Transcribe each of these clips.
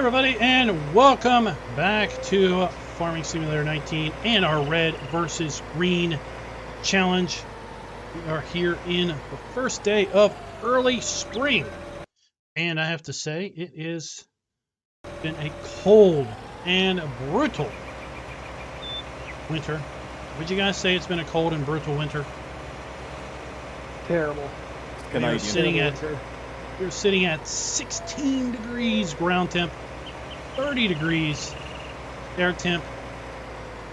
everybody, and welcome back to Farming Simulator 19 and our red versus green challenge. We are here in the first day of early spring, and I have to say it has been a cold and brutal winter. Would you guys say it's been a cold and brutal winter? Terrible. We're sitting at 16 degrees ground temp, 30 degrees air temp.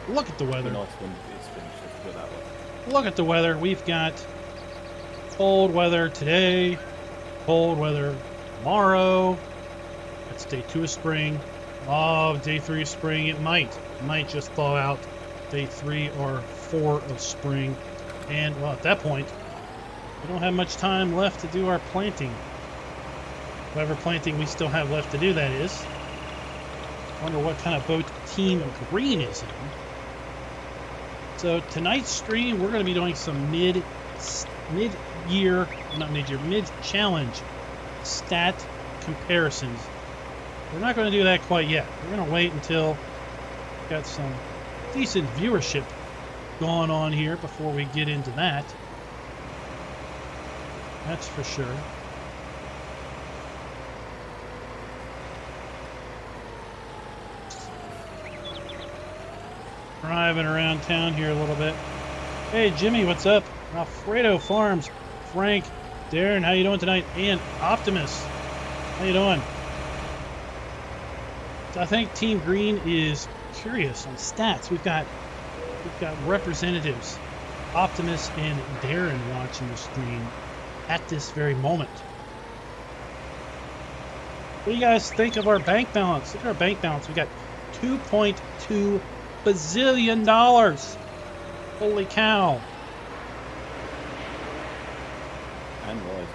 Look at the weather. Nice when it's finished, let's put it that way. Look at the weather. We've got cold weather today, cold weather tomorrow. That's day 2 of spring. Oh, day 3 of spring. It might just thaw out day 3 or 4 of spring. And, well, at that point, we don't have much time left to do our planting. Whatever planting we still have left to do, that is. Wonder what kind of boat Team Green is in. So tonight's stream, we're going to be doing some mid-challenge stat comparisons. We're not going to do that quite yet. We're going to wait until we've got some decent viewership going on here before we get into that. That's for sure. Driving around town here a little bit. Hey Jimmy, what's up? Alfredo Farms, Frank, Darren, how you doing tonight? And Optimus, how you doing? So I think Team Green is curious on stats. We've got representatives, Optimus and Darren, watching the stream at this very moment. What do you guys think of our bank balance? Look at our bank balance. We got $2.2 bazillion. Holy cow. And rising.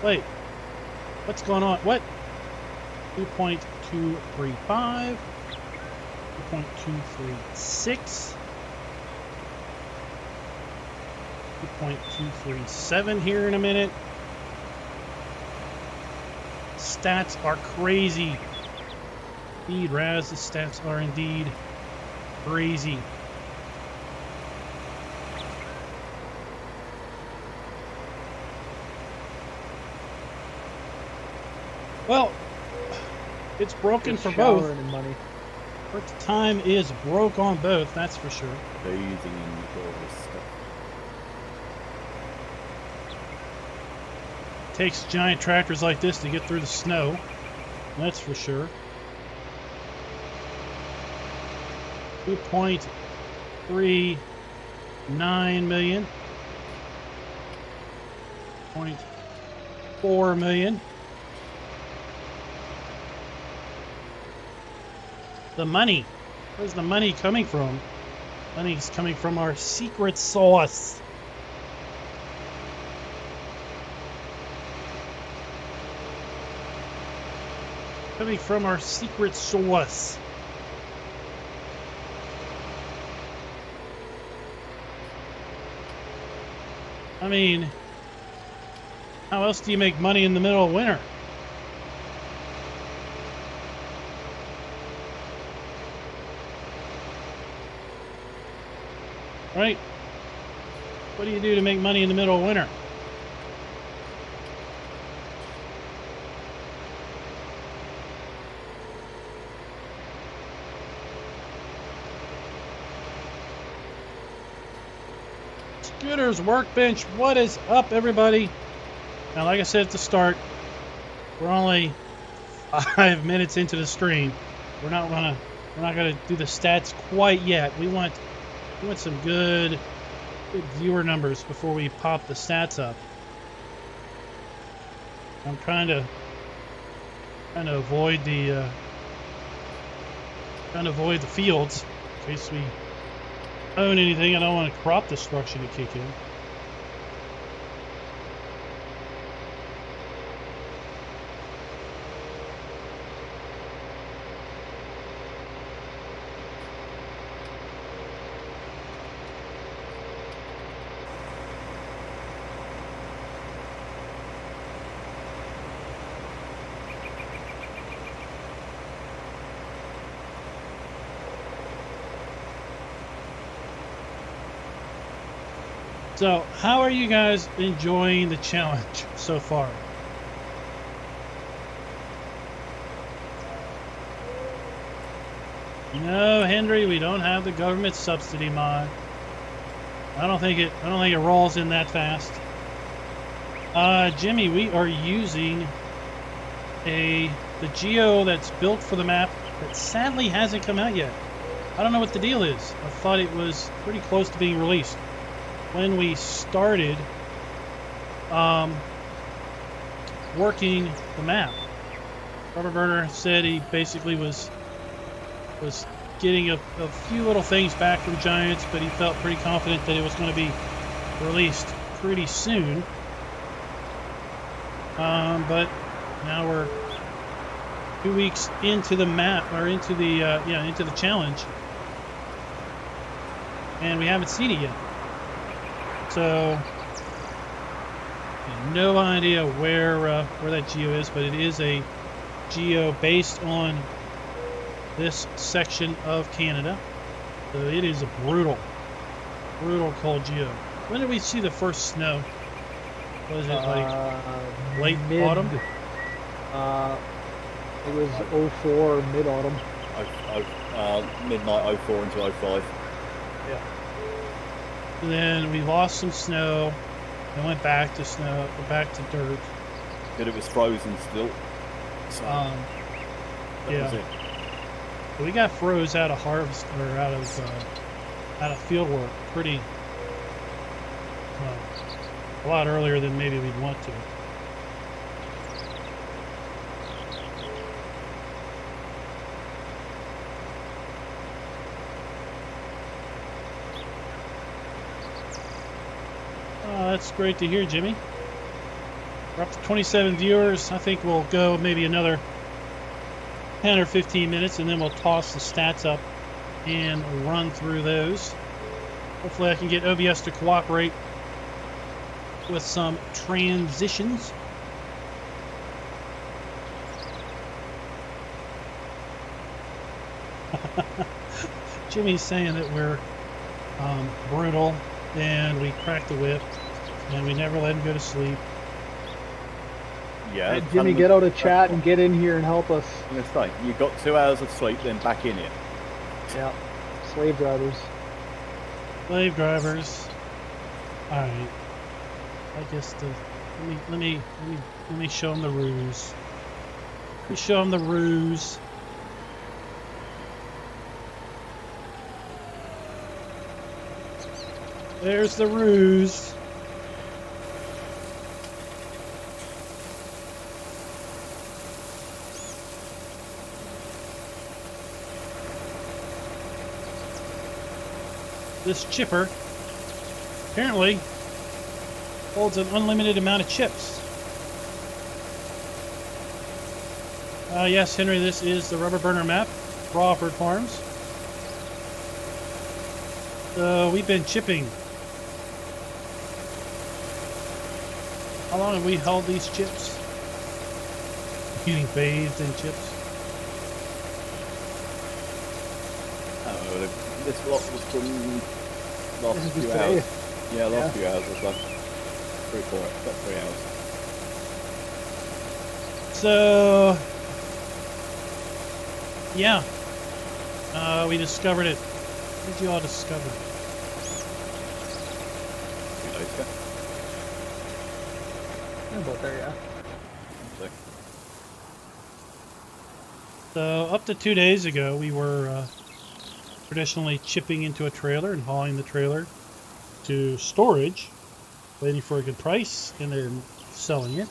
Wait. What's going on? What? 2.235. 2.236. 2.237 here in a minute. Stats are crazy. Indeed, Raz, the stats are indeed crazy. Well, it's broken for both. Money. But the time is broke on both, that's for sure. They're using all this stuff. Takes giant tractors like this to get through the snow, that's for sure. 2.39 million. 0.4 million. The money. Where's the money coming from? Money's coming from our secret sauce. Coming from our secret sauce. I mean, how else do you make money in the middle of winter? Right? What do you do to make money in the middle of winter? Scooter's Workbench, what is up, everybody? Now, like I said at the start, we're only 5 minutes into the stream. We're not gonna do the stats quite yet. We want some good viewer numbers before we pop the stats up. I'm trying to avoid the fields in case we own anything. I don't want crop destruction to kick in. So, how are you guys enjoying the challenge so far? No, Henry, we don't have the government subsidy mod. I don't think it rolls in that fast. Jimmy, we are using the geo that's built for the map that sadly hasn't come out yet. I don't know what the deal is. I thought it was pretty close to being released. When we started working the map, Rubber Burner said he basically was getting a few little things back from Giants, but he felt pretty confident that it was going to be released pretty soon. But now we're 2 weeks into the map, or into the challenge, and we haven't seen it yet. So, no idea where that geo is, but it is a geo based on this section of Canada. So it is a brutal cold geo. When did we see the first snow? Was it like late autumn? It was 04 mid-autumn. Midnight 04 into 05. Yeah. And then we lost some snow and went back to snow, back to dirt. But it was frozen still. So that was it. We got froze out of harvest, or out of field work pretty a lot earlier than maybe we'd want to. That's great to hear, Jimmy. We're up to 27 viewers. I think we'll go maybe another 10 or 15 minutes, and then we'll toss the stats up and run through those. Hopefully I can get OBS to cooperate with some transitions. Jimmy's saying that we're brutal, and we crack the whip, and we never let him go to sleep. Yeah. Hey, Jimmy, get out of chat and get in here and help us. It's like you got 2 hours of sleep, then back in it. Yeah. Slave drivers. Slave drivers. All right. I guess let me show them the ruse. Let me show them the ruse. There's the ruse. This chipper apparently holds an unlimited amount of chips. Yes, Henry, this is the Rubber Burner map, Crawford Farms. So we've been chipping. How long have we held these chips? Getting bathed in chips. Oh, this lot was from last few today. hours. Yeah, last few hours or so. 3-4, about 3 hours. So, yeah, we discovered it. What did you all discover? 2 days ago. About there, yeah. So up to 2 days ago, we were traditionally chipping into a trailer and hauling the trailer to storage, waiting for a good price, and then selling it.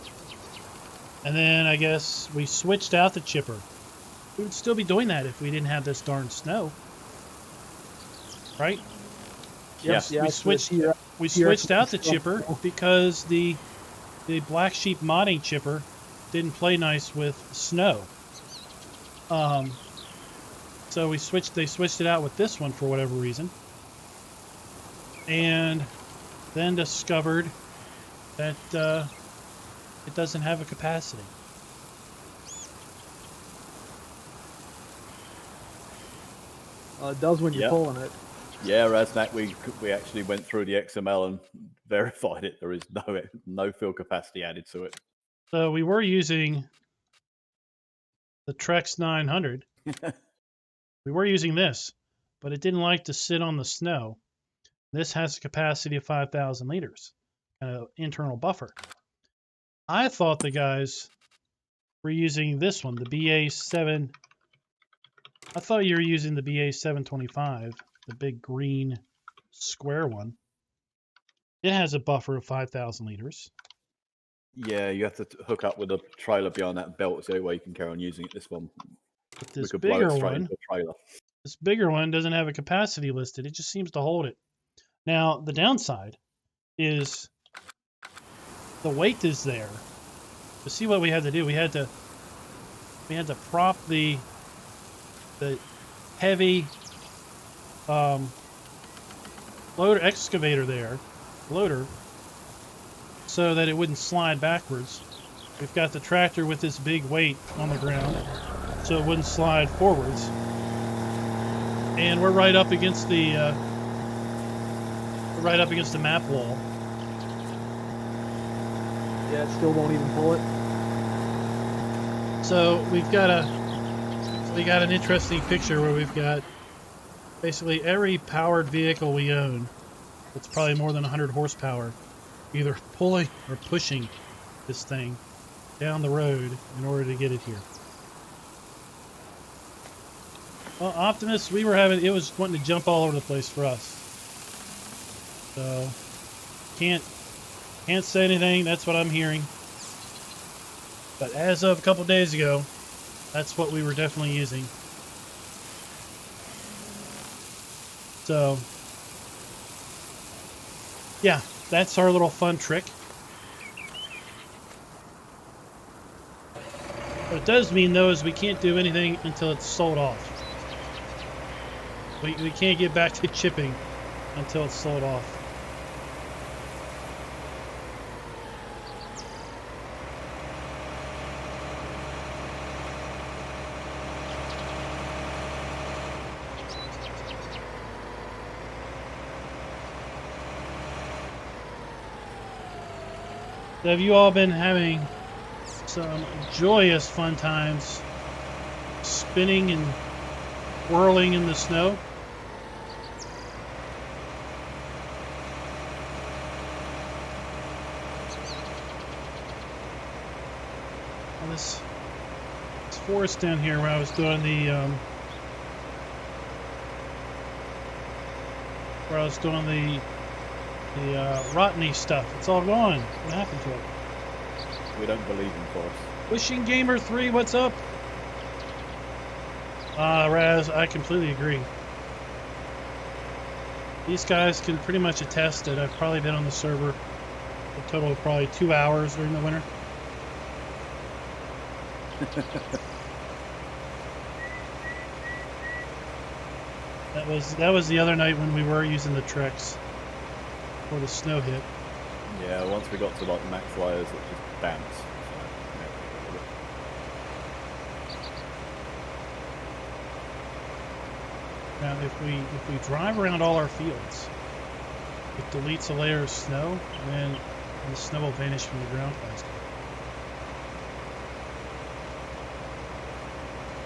And then I guess we switched out the chipper. We would still be doing that if we didn't have this darn snow, right? Yes, yeah, we switched out the chipper because the Black Sheep modding chipper didn't play nice with snow. So they switched it out with this one for whatever reason, and then discovered that it doesn't have a capacity. It does when you're pulling it. Yeah, Raznak, we actually went through the XML and verified it. There is no field capacity added to it. So we were using the Trex 900. We were using this, but it didn't like to sit on the snow. This has a capacity of 5,000 liters, internal buffer. I thought the guys were using this one, the BA7. I thought you were using the BA725, the big green square one. It has a buffer of 5,000 liters. Yeah, you have to hook up with a trailer behind that belt, so way you can carry on using it. This one, But we this could blow it bigger straight one, into a trailer. this bigger one doesn't have a capacity listed. It just seems to hold it. Now, the downside is the weight is there. To see what we had to do, we had to prop the heavy loader excavator there, loader, so that it wouldn't slide backwards. We've got the tractor with this big weight on the ground, so it wouldn't slide forwards. And we're right up against the map wall. Yeah, it still won't even pull it. So we got an interesting picture where we've got basically every powered vehicle we own. It's probably more than 100 horsepower, either pulling or pushing this thing down the road in order to get it here. Well, Optimus, it was wanting to jump all over the place for us. So can't say anything. That's what I'm hearing. But as of a couple days ago, that's what we were definitely using. So yeah, that's our little fun trick. What it does mean, though, is we can't do anything until it's sold off. We can't get back to chipping until it's sold off. So have you all been having some joyous fun times spinning and whirling in the snow? Well, this forest down here where I was doing the Rotteny stuff. It's all gone. What happened to it? We don't believe in forests. Wishing Gamer 3, what's up? Raz, I completely agree. These guys can pretty much attest that I've probably been on the server a total of probably 2 hours during the winter. That was the other night when we were using the Trex before the snow hit. Yeah, once we got to like max layers, it just bounced. So, yeah. Now, if we drive around all our fields, it deletes a layer of snow, and then the snow will vanish from the ground faster.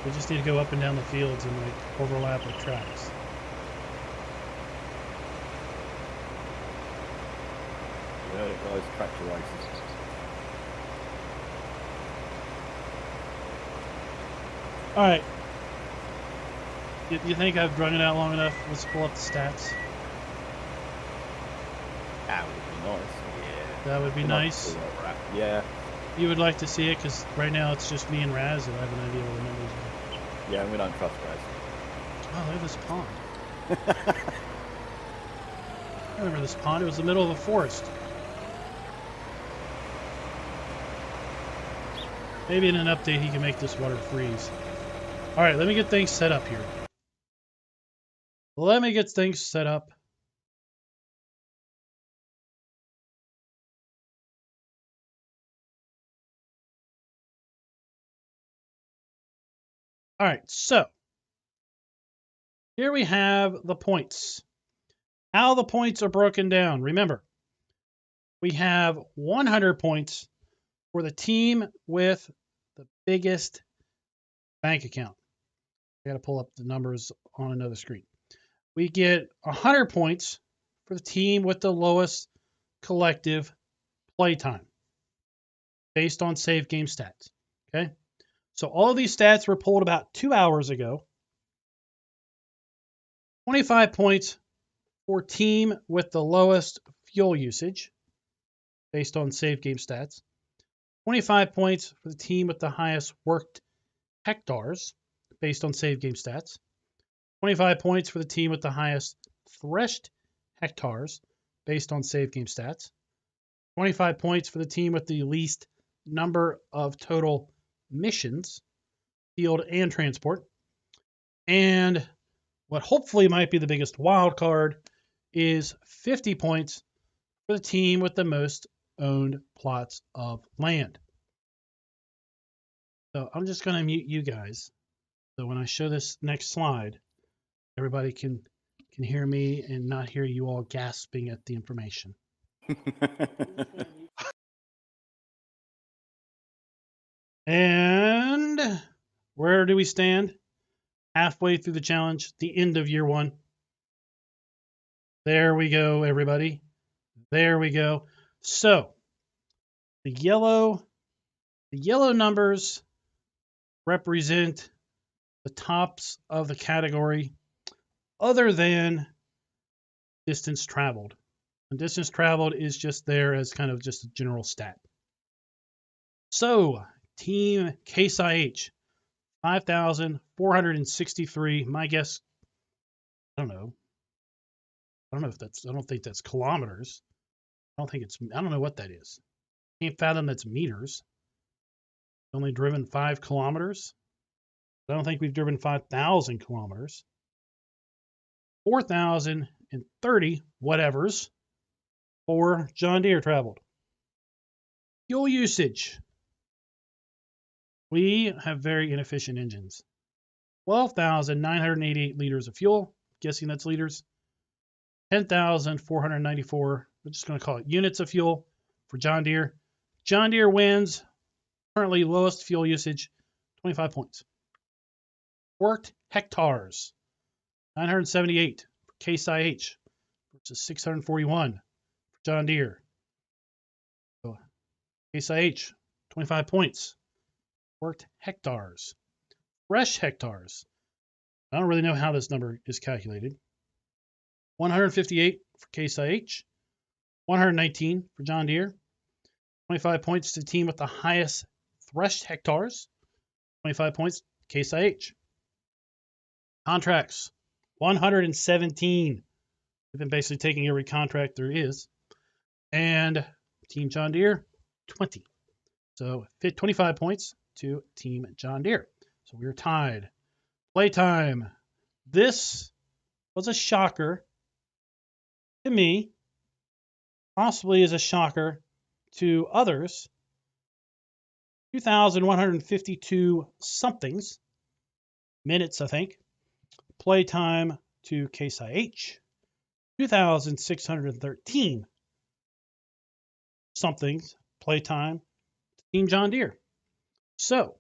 We just need to go up and down the fields and like overlap the tracks. Yeah, it guys, tractor races. All right. You think I've drawn it out long enough? Let's pull up the stats. That would be nice. Yeah. That would be nice. Yeah. You would like to see it because right now it's just me and Raz and I have an idea what the numbers are. Yeah, and we don't trust Raz. Oh, look at this pond. I remember this pond. It was the middle of a forest. Maybe in an update he can make this water freeze. All right, let me get things set up here. Let me get things set up. All right, so here we have the points. How the points are broken down. Remember, we have 100 points for the team with the biggest bank account. I got to pull up the numbers on another screen. We get 100 points for the team with the lowest collective playtime based on save game stats. Okay. So all of these stats were pulled about 2 hours ago. 25 points for team with the lowest fuel usage based on save game stats. 25 points for the team with the highest worked hectares based on save game stats. 25 points for the team with the highest threshed hectares based on save game stats. 25 points for the team with the least number of total missions, field and transport. And what hopefully might be the biggest wild card is 50 points for the team with the most owned plots of land. So I'm just going to mute you guys. So when I show this next slide, everybody can hear me and not hear you all gasping at the information. And where do we stand? Halfway through the challenge, the end of year 1. There we go, everybody. There we go. So the yellow numbers represent the tops of the category other than distance traveled. And distance traveled is just there as kind of just a general stat. So Team Case IH, 5,463. My guess, I don't know if that's, I don't think that's kilometers. I don't know what that is. Can't fathom that's meters. Only driven 5 kilometers. I don't think we've driven 5,000 kilometers. 4,030 whatevers for John Deere traveled. Fuel usage. We have very inefficient engines. 12,988 liters of fuel. Guessing that's liters. 10,494. We're just going to call it units of fuel for John Deere. John Deere wins. Currently lowest fuel usage, 25 points. Worked hectares, 978 for Case IH versus 641 for John Deere. So Case IH, 25 points. Worked hectares. Fresh hectares. I don't really know how this number is calculated. 158 for Case IH, 119 for John Deere. 25 points to the team with the highest threshed hectares. 25 points, Case IH. Contracts, 117. We've been basically taking every contract there is. And Team John Deere, 20. So 25 points to Team John Deere. So we are tied. Playtime. This was a shocker to me. Possibly is a shocker to others. 2,152 somethings. Minutes, I think. Playtime to Case IH. 2,613 somethings. Playtime to Team John Deere. So,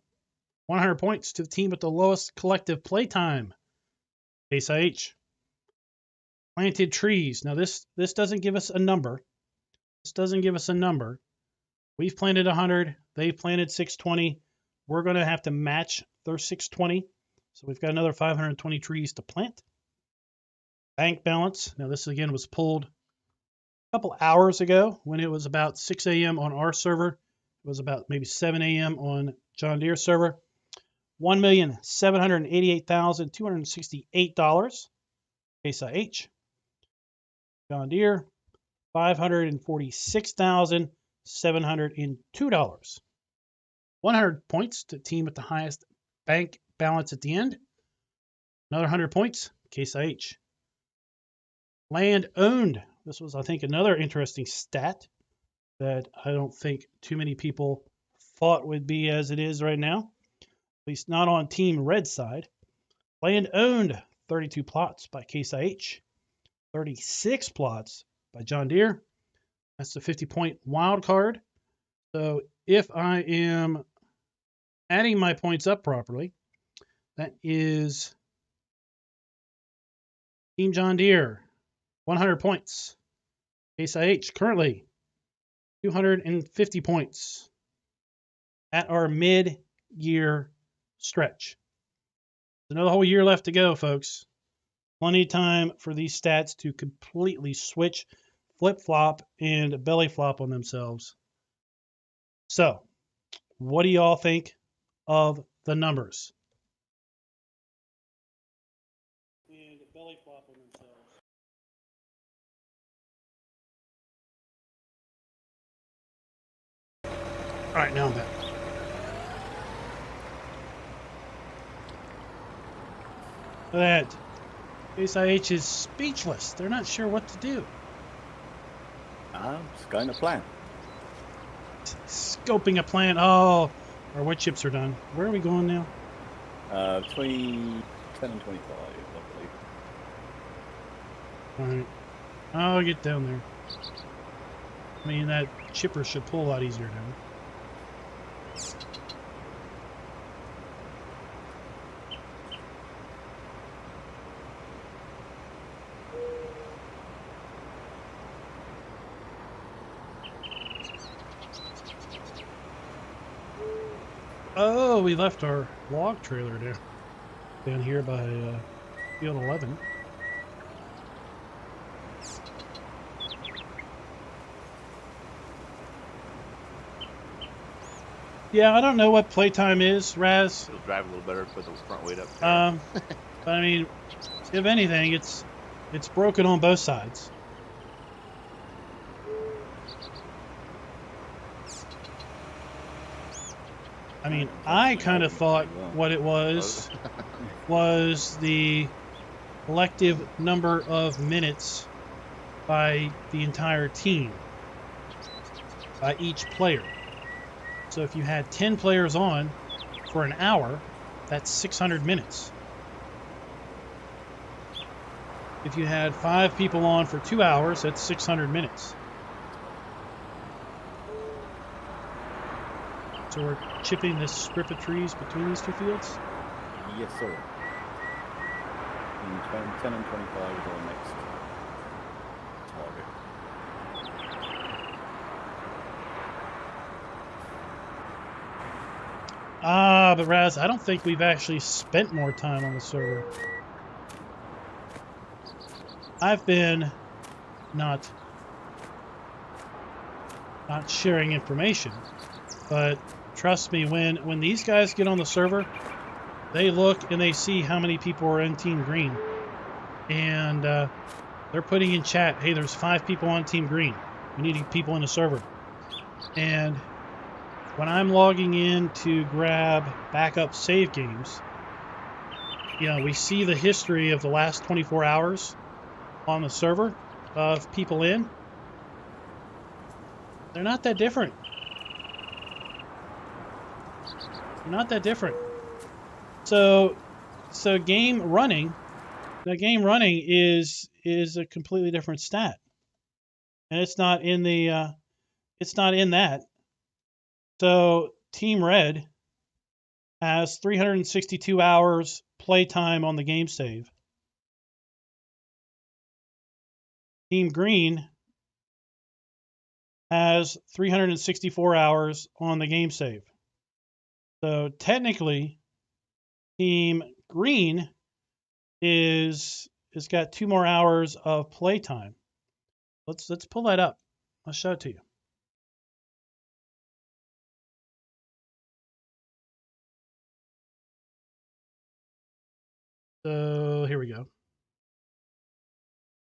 100 points to the team with the lowest collective playtime. Case IH. Planted trees. Now, this doesn't give us a number. This doesn't give us a number. We've planted 100. They've planted 620. We're going to have to match their 620. So we've got another 520 trees to plant. Bank balance. Now, this again was pulled a couple hours ago when it was about 6 a.m. on our server. It was about maybe 7 a.m. on John Deere server. $1,788,268. Case IH. John Deere. $546,702. 100 points to team with the highest bank balance at the end. Another 100 points. Case IH. Land owned. This was, I think, another interesting stat that I don't think too many people thought would be as it is right now. At least not on Team Red side. Land owned, 32 plots by Case IH. 36 plots by John Deere. That's the 50-point wild card. So if I am adding my points up properly, that is Team John Deere, 100 points. Case IH currently 250 points at our mid-year stretch. Another whole year left to go, folks. Plenty of time for these stats to completely switch, flip-flop, and belly flop on themselves. So, what do y'all think of the numbers? And belly flop on themselves. All right, now I'm back. Look at that. Case IH is speechless. They're not sure what to do. Just going to plan. Scoping a plan. Oh, our wood chips are done. Where are we going now? Between 10 and 25, I believe. All right. I'll get down there. I mean, that chipper should pull a lot easier now. Oh, we left our log trailer down here by field 11. Yeah, I don't know what playtime is, Raz. It'll drive a little better, put the front weight up. But I mean, if anything, it's broken on both sides. I mean, I kind of thought what it was the collective number of minutes by the entire team, by each player. So if you had 10 players on for an hour, that's 600 minutes. If you had 5 people on for 2 hours, that's 600 minutes. So we're chipping this strip of trees between these two fields? Yes, sir. And 10 and 25 is our next target. But Raz, I don't think we've actually spent more time on the server. I've been not sharing information, but trust me, when these guys get on the server, they look and they see how many people are in Team Green, and they're putting in chat, hey, there's 5 people on Team Green. We need people in the server. And when I'm logging in to grab backup save games, you know, we see the history of the last 24 hours on the server of people in. They're not that different. They're not that different. So game running, the game running is a completely different stat, and it's not in the it's not in that. So Team Red has 362 hours playtime on the game save. Team Green has 364 hours on the game save. So technically, Team Green has got 2 more hours of playtime. Let's pull that up. I'll show it to you. So here we go.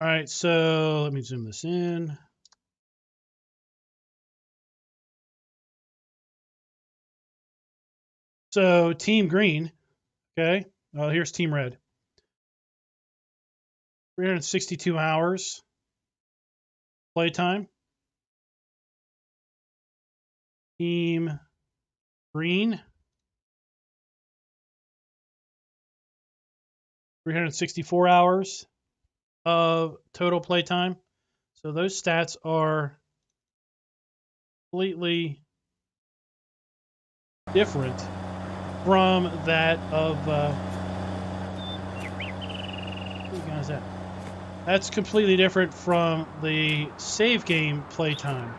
All right, so let me zoom this in. So Team Green, okay. Oh, here's Team Red. 362 hours playtime. Team Green, 364 hours. of total playtime. So those stats are completely different from that of who you guys at? That's completely different from the save game playtime,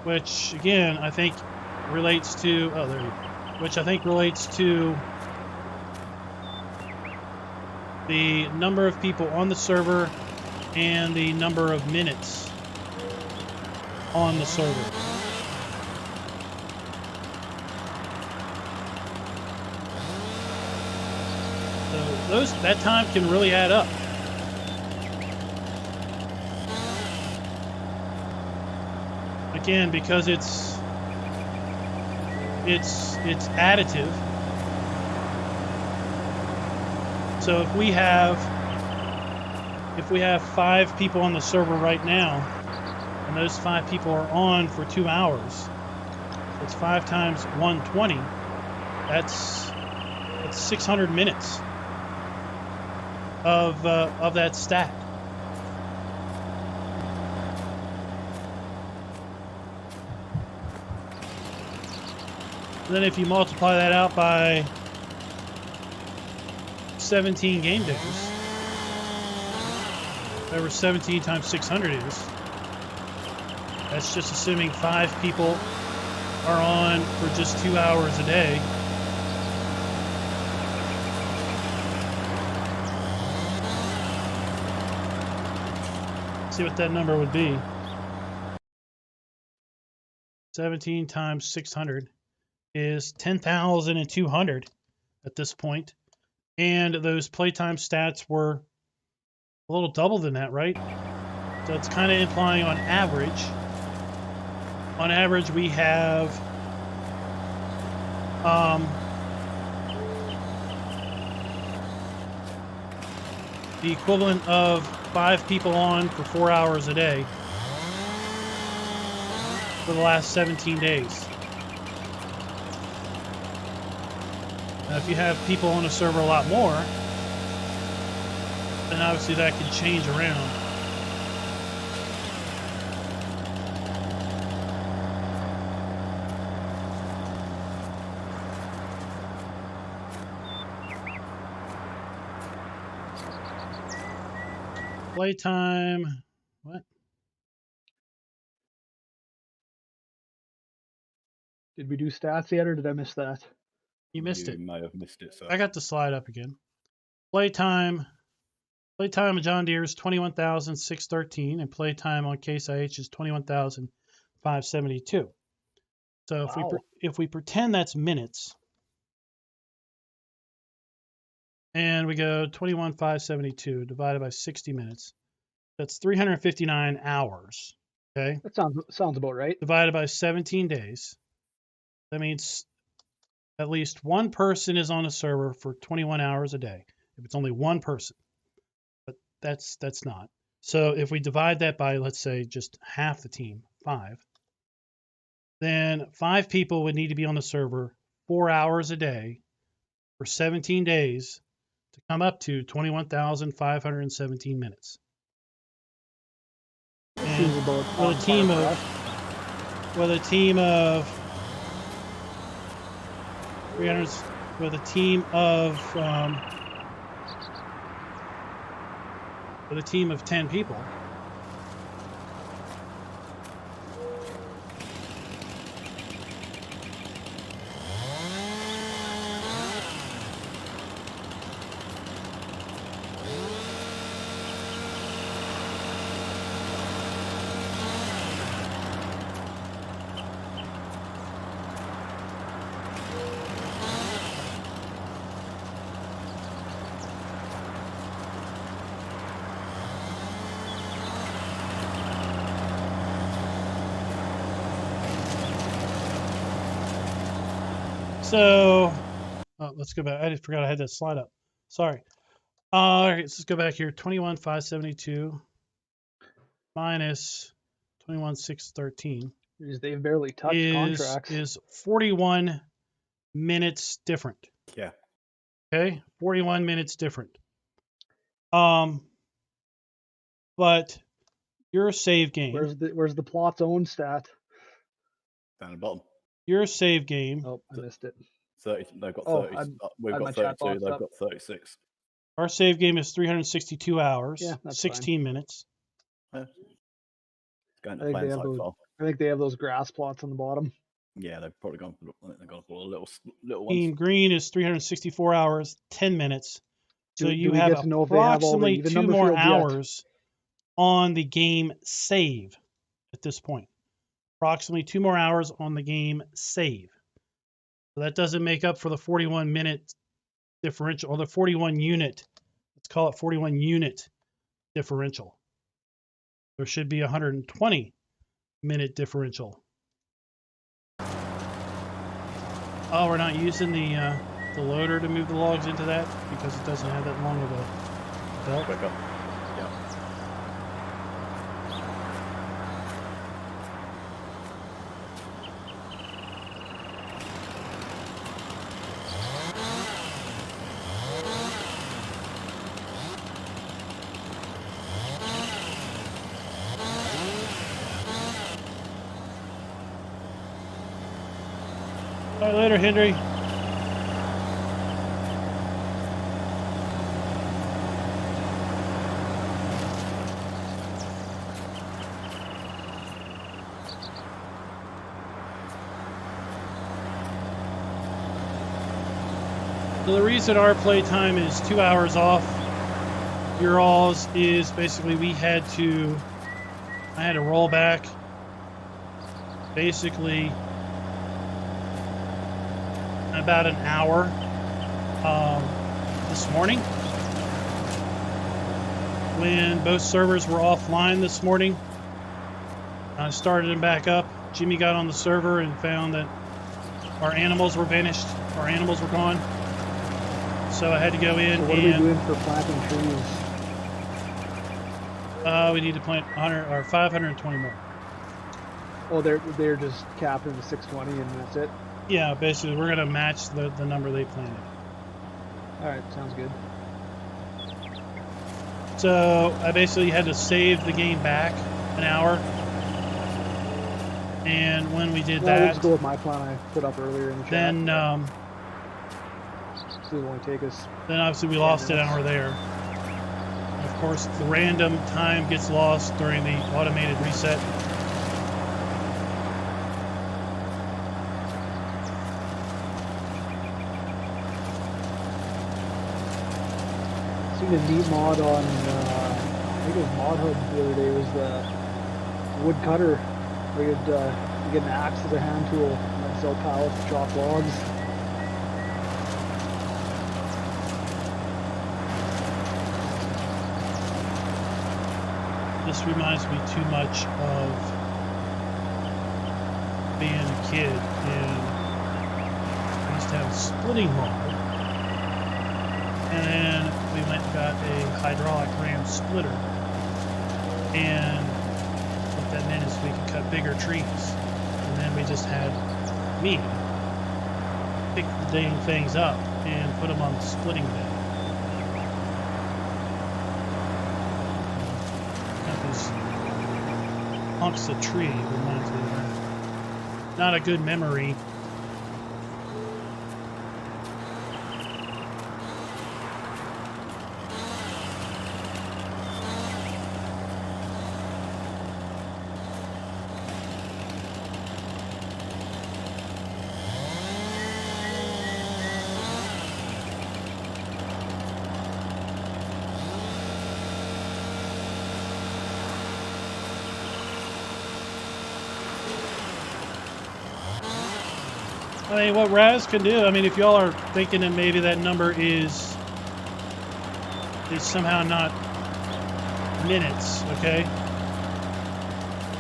which again I think relates to which I think relates to the number of people on the server and the number of minutes on the server. So that time can really add up. Again, because it's additive. So if we have 5 people on the server right now, and those 5 people are on for 2 hours, it's 5 times 120. That's 600 minutes of that stat. And then if you multiply that out by 17 game days, whatever 17 times 600 is, that's just assuming 5 people are on for just 2 hours a day. See what that number would be. 17 times 600 is 10,200 at this point. And those playtime stats were a little double than that, right? So it's kind of implying on average. On average, we have the equivalent of 5 people on for 4 hours a day for the last 17 days. Now, if you have people on a server a lot more, then obviously that can change around. Playtime, what? Did we do stats yet, or did I miss that? You missed it. You may have missed it, sir. I got the slide up again. Playtime of John Deere is 21,613, and playtime on Case IH is 21,572. So if we pretend that's minutes, and we go 21,572 divided by 60 minutes, that's 359 hours. Okay. That sounds about right. Divided by 17 days. That means at least one person is on a server for 21 hours a day. If it's only one person, but that's not. So if we divide that by, let's say, just half the team, 5, then 5 people would need to be on the server 4 hours a day for 17 days to come up to 21,517 minutes. And with a team of 300, with a team of 10 people, so let's go back. I just forgot I had that slide up. Sorry. All right, let's go back here. 21,572 minus 21,613 They've barely touched contracts. is 41 minutes different. Yeah. Okay, 41 minutes different. But your save game. Where's the plot's own stat? Down the bottom. Your save game. Oh, I missed it. 30. They've got Oh, 30. We've had my got chat 32. box They've up. got 36. Our save game is 362 hours. Yeah, that's 16 minutes. Yeah. It's going I to think plan they have so those. far. I think they have those grass plots on the bottom. Yeah, they've probably gone for little ones. Team Green is 364 hours, 10 minutes. So you do we have get to know if they have all the approximately even 2 number more fields yet? hours on the game save at this point. Approximately 2 more hours on the game save. So that doesn't make up for the 41-minute differential, or the 41 unit. Let's call it 41 unit differential. There should be a 120-minute differential. Oh, we're not using the loader to move the logs into that because it doesn't have that long of a belt. Quicker. Yeah. All right, later, Henry. So the reason our play time is 2 hours off your all's is basically I had to roll back basically about an hour this morning when both servers were offline this morning. I started them back up. Jimmy got on the server and found that our animals were vanished. Our animals were gone. So I had to go in. So what are we doing for planting trees? We need to plant 100 or 520 more. Oh, they're just capped into 620 and that's it. Yeah, basically we're gonna match the number they planted. All right, sounds good. So I basically had to save the game back an hour, and when we did We'll that, just go with my plan I put up earlier in the chat. then So it'll only take us. then obviously we lost an hour there. Of course, the random time gets lost during the automated reset. Seen a neat mod on, I think it was Mod Hub the other day. It was the wood cutter. Where you get an axe as a hand tool and then sell pallets to chop logs. This reminds me too much of being a kid, and we used to have a splitting log, and then we went and got a hydraulic ram splitter, and what that meant is we could cut bigger trees, and then we just had me pick the dang things up and put them on the splitting bed. Hunks of tree reminds me of that. Not a good memory. I mean, what Raz can do, I mean, if y'all are thinking that maybe that number is somehow not minutes, okay?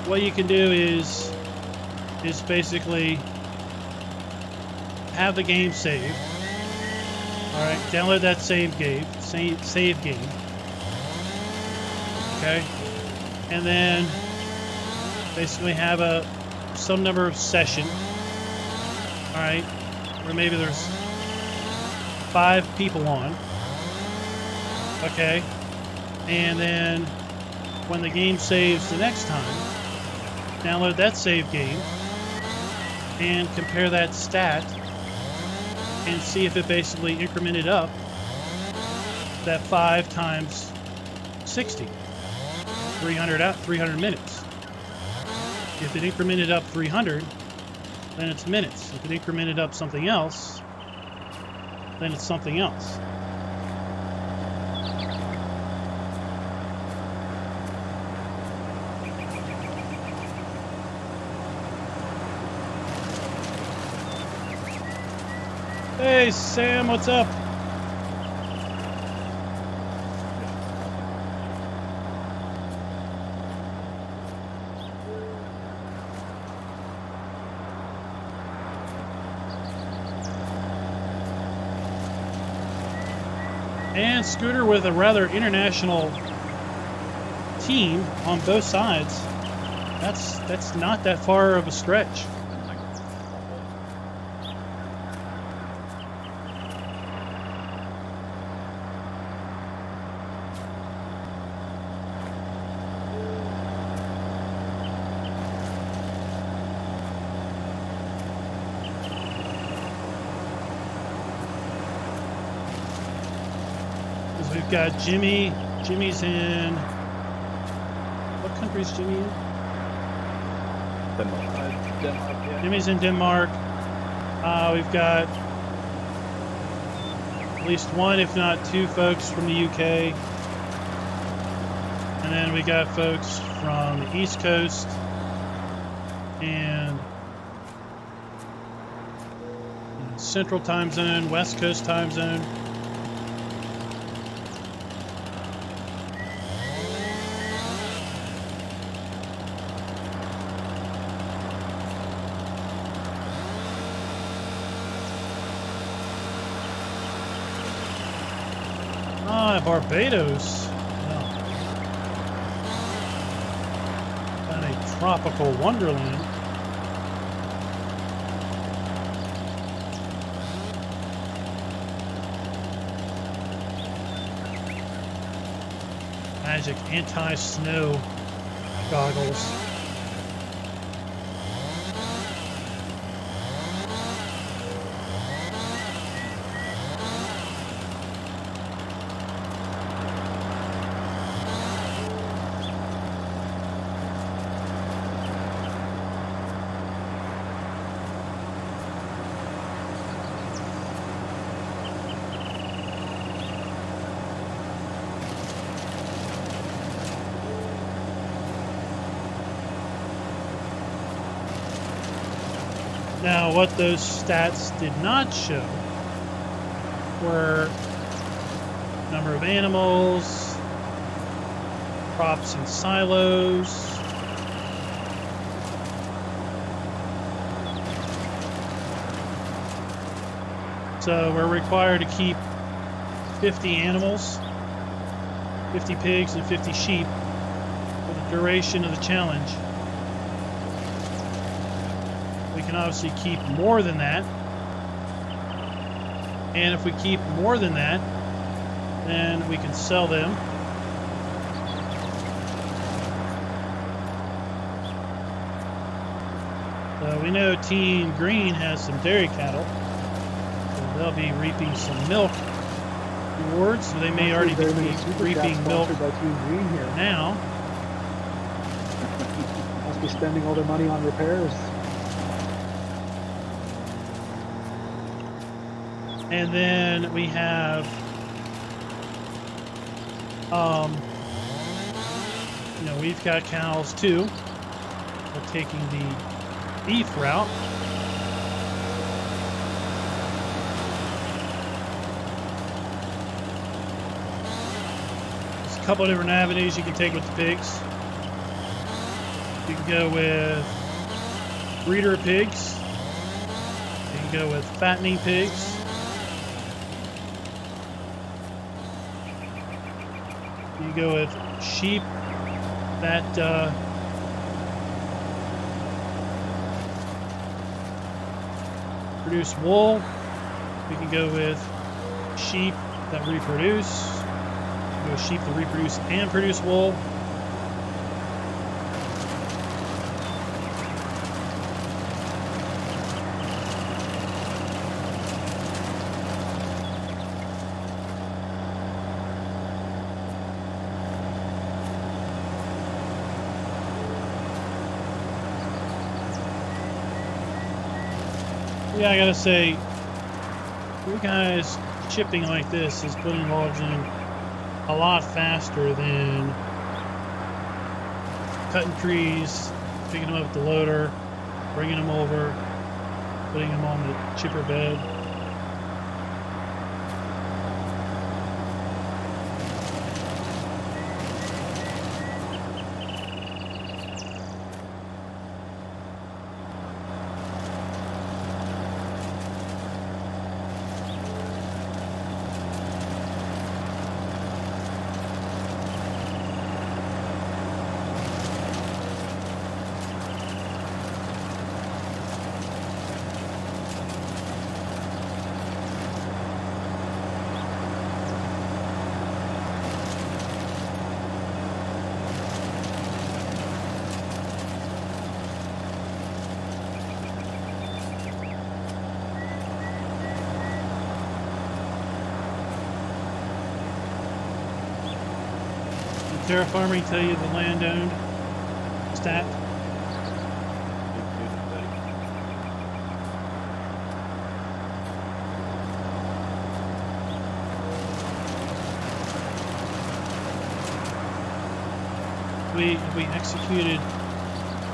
What you can do is basically have the game saved. All right, download that save game, okay? And then basically have some number of session. All right, where maybe there's 5 people on, okay, And then when the game saves the next time, download that save game and compare that stat and see if it basically incremented up that 5 times 60, 300 minutes. If it incremented up 300, then it's minutes. If it incremented up something else, then it's something else. Hey Sam, what's up? And Scooter with a rather international team on both sides. That's not that far of a stretch. We've got Jimmy. Jimmy's in... What country is Jimmy in? Denmark. Denmark, yeah. Jimmy's in Denmark. We've got at least one, if not two, folks from the UK. And then we got folks from the East Coast and Central Time Zone, West Coast Time Zone. Barbados. Wow. Got a tropical wonderland. Magic anti-snow goggles. Now, what those stats did not show were number of animals, crops in silos, so we're required to keep 50 animals, 50 pigs, and 50 sheep for the duration of the challenge. We can obviously keep more than that. And if we keep more than that, then we can sell them. So we know Team Green has some dairy cattle. So they'll be reaping some milk rewards. So they may already be reaping milk by Team Green here. now. Must be spending all their money on repairs. And then we have, we've got cows too. We're taking the beef route. There's a couple of different avenues you can take with the pigs. You can go with breeder pigs. You can go with fattening pigs. You go with sheep that produce wool. We can go with sheep that reproduce. Those sheep to reproduce and produce wool. Yeah, I gotta say, you guys shipping like this is putting logs in a lot faster than cutting trees, picking them up with the loader, bringing them over, putting them on the chipper bed. Terra Farming tell you the land owned stat? We executed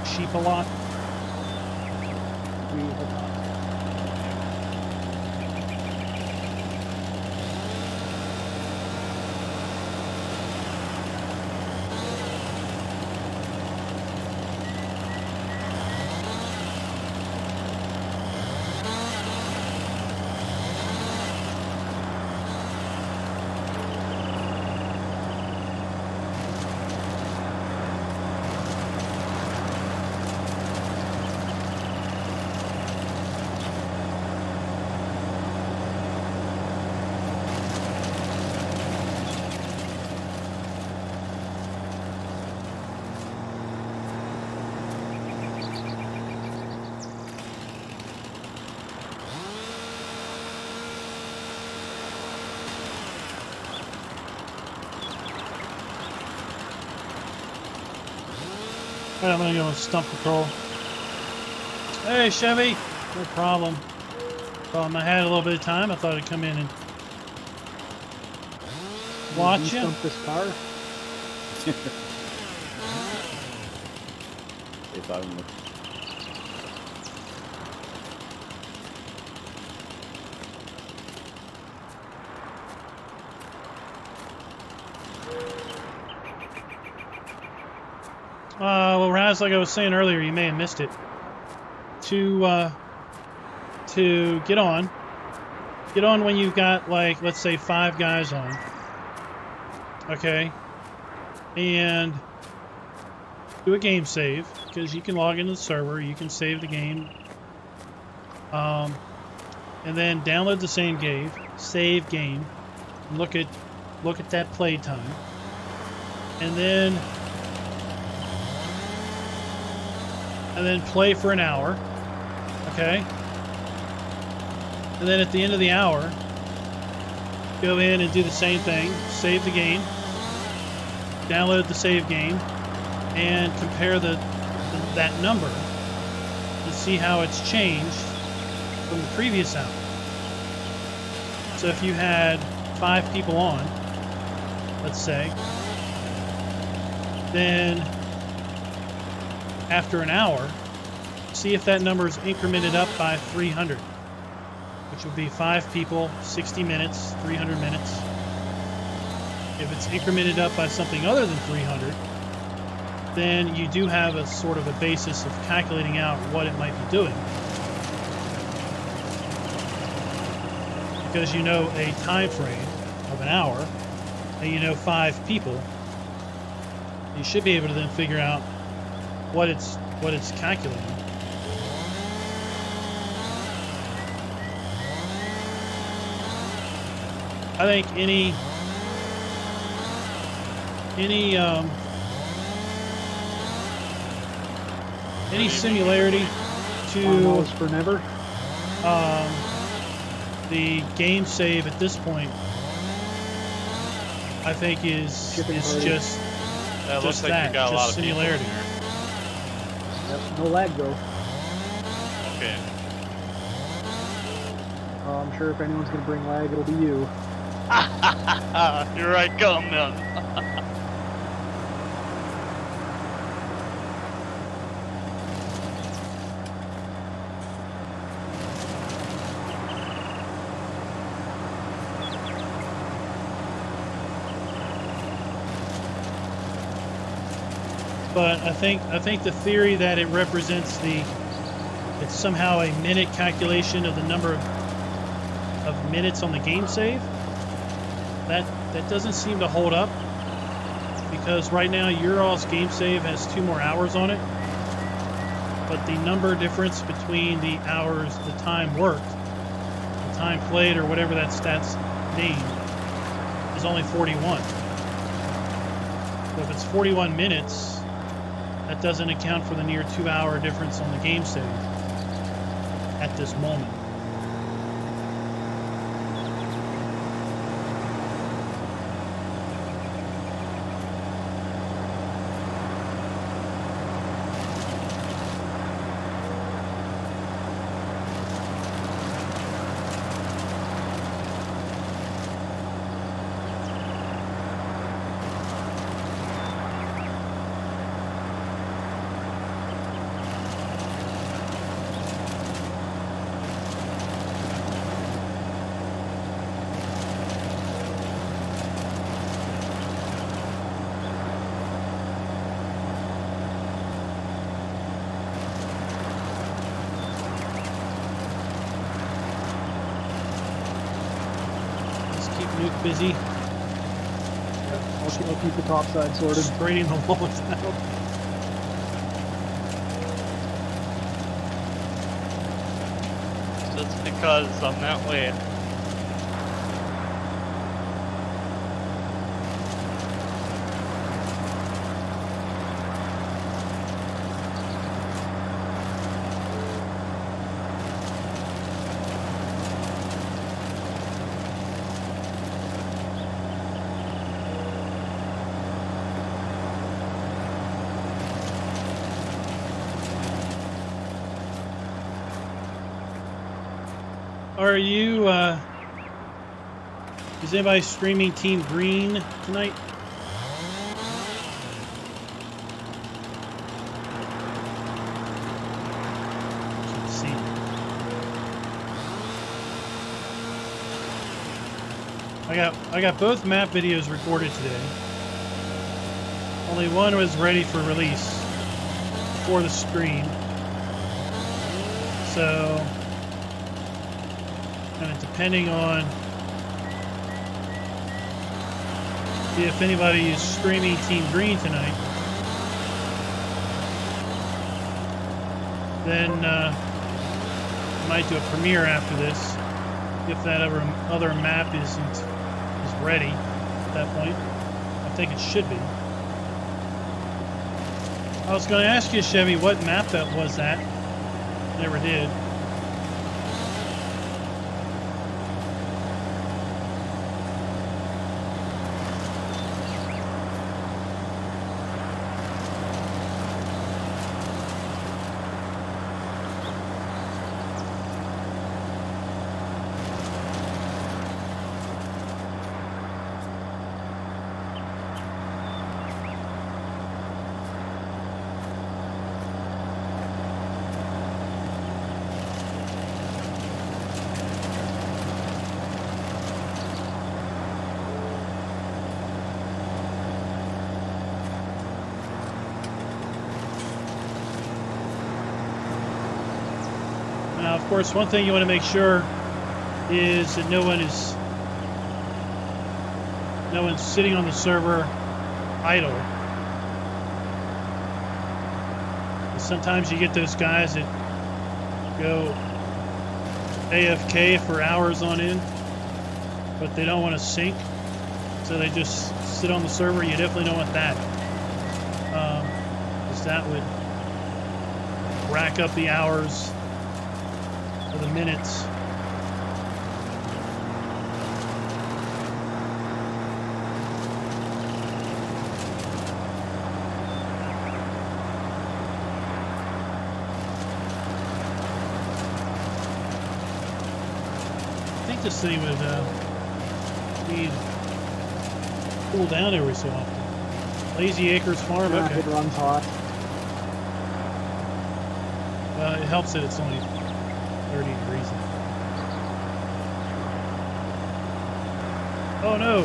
sheep a lot. We have not. All right, I'm gonna go with stump patrol. Hey, Chevy, no problem. I had a little bit of time. I thought I'd come in and watch you. Stump this car. If only. Well, Raz, like I was saying earlier, you may have missed it. To get on when you've got, like, let's say 5 guys on. Okay, and do a game save, because you can log into the server, you can save the game, and then download the same game, save game, and look at that play time, and then play for an hour, okay? And then at the end of the hour, go in and do the same thing, save the game, download the save game, and compare that number and see how it's changed from the previous hour. So if you had 5 people on, let's say, then after an hour, see if that number is incremented up by 300, which would be 5 people, 60 minutes, 300 minutes. If it's incremented up by something other than 300, then you do have a sort of a basis of calculating out what it might be doing. Because you know a time frame of an hour, and you know 5 people, you should be able to then figure out what it's calculating. I think any similarity to Miles for never. the game save at this point, I think is Shipping party. just That looks just like that, you got a just lot of people in similarity. there. Yep, no lag though. Okay. I'm sure if anyone's gonna bring lag, it'll be you. Here I come then. But I think the theory that it represents it's somehow a minute calculation of the number of minutes on the game save. That doesn't seem to hold up, because right now your all's game save has 2 more hours on it, but the number difference between the hours, the time worked, the time played, or whatever that stat's named, is only 41. So if it's 41 minutes, that doesn't account for the near 2-hour difference on the game save at this moment. Nuke busy. I'll keep the top side sorted. Straightening the walls out. Just because I'm that way. Are you, is anybody streaming Team Green tonight? Can't see. I got both map videos recorded today. Only one was ready for release for the stream. So, kind of depending on if anybody is streaming Team Green tonight, then I might do a premiere after this if that other map is ready at that point. I think it should be. I was going to ask you, Chevy, what map that was at. Never did. Now, of course, one thing you want to make sure is that no one's sitting on the server idle. Sometimes you get those guys that go AFK for hours on end, but they don't want to sync. so they just sit on the server. You definitely don't want that, because that would rack up the hours or the minutes. I think this thing would need to cool down every so often. Lazy Acres Farm, Yeah, okay. it runs hot. It helps that it's only 30 degrees. Oh no!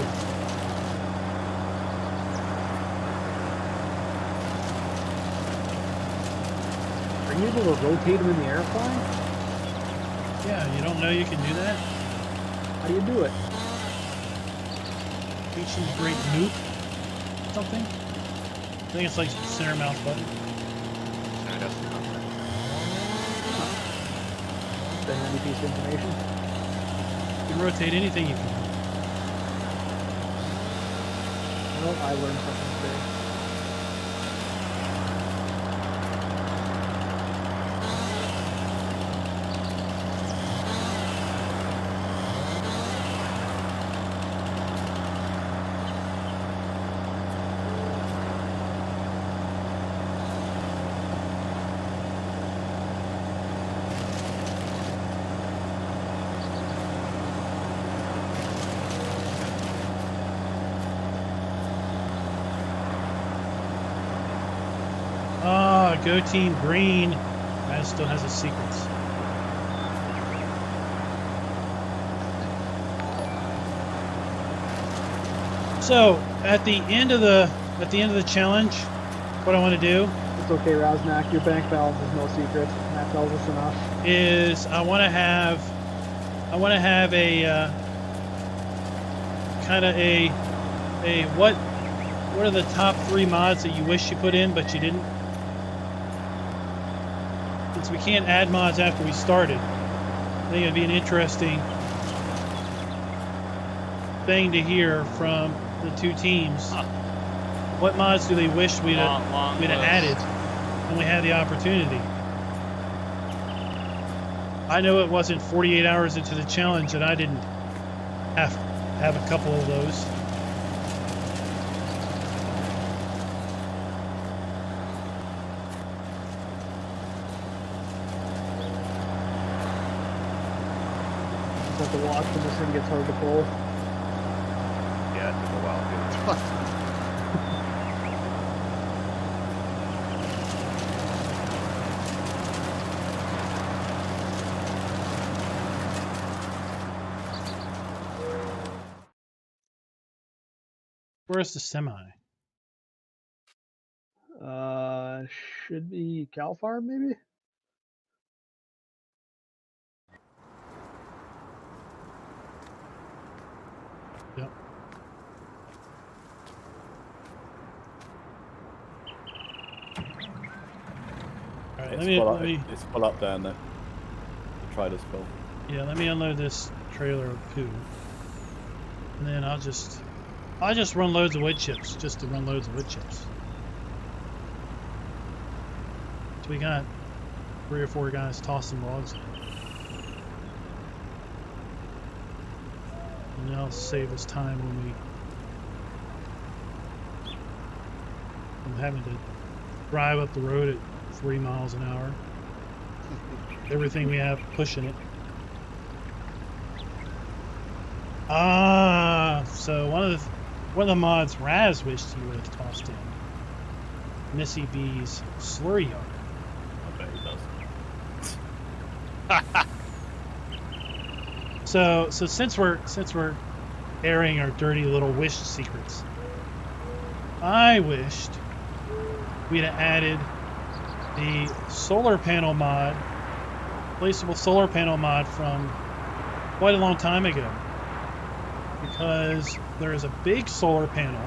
Are you able to rotate them in the airplane? Yeah, you don't know you can do that? How do you do it? Teach some great nuke? Something? I think it's like center mouse button. I guess not. It's a handy piece of information. You can rotate anything you can. Well, I learned something today. Go Team Green. That still has its secrets. So at the end of the challenge, what I want to do It's okay, Raznak. Your bank balance is no secret. And that tells us enough. is I want to have a kind of a what are the top 3 mods that you wish you put in but you didn't? Since we can't add mods after we started, I think it'd be an interesting thing to hear from the two teams. What mods do they wish we'd have added when we had the opportunity? I know it wasn't 48 hours into the challenge that I didn't have a couple of those. Just have to watch when this thing gets hard to pull. Yeah, it took a while to do it. Where's the semi? Should be Cal Farm, maybe? Yep. All right, It's full up down there. The trailer's full. Yeah, let me unload this trailer of poo, and then I'll just run loads of wood chips, just to run loads of wood chips. So we got 3 or 4 guys tossing logs, and that'll save us time when I'm having to drive up the road at 3 miles an hour. Everything we have pushing it. So one of the mods Raz wished he would have tossed in. Missy B's slurry yard. I bet he does. So since we're airing our dirty little wish secrets, I wished we'd have added the solar panel mod, placeable solar panel mod from quite a long time ago. Because there is a big solar panel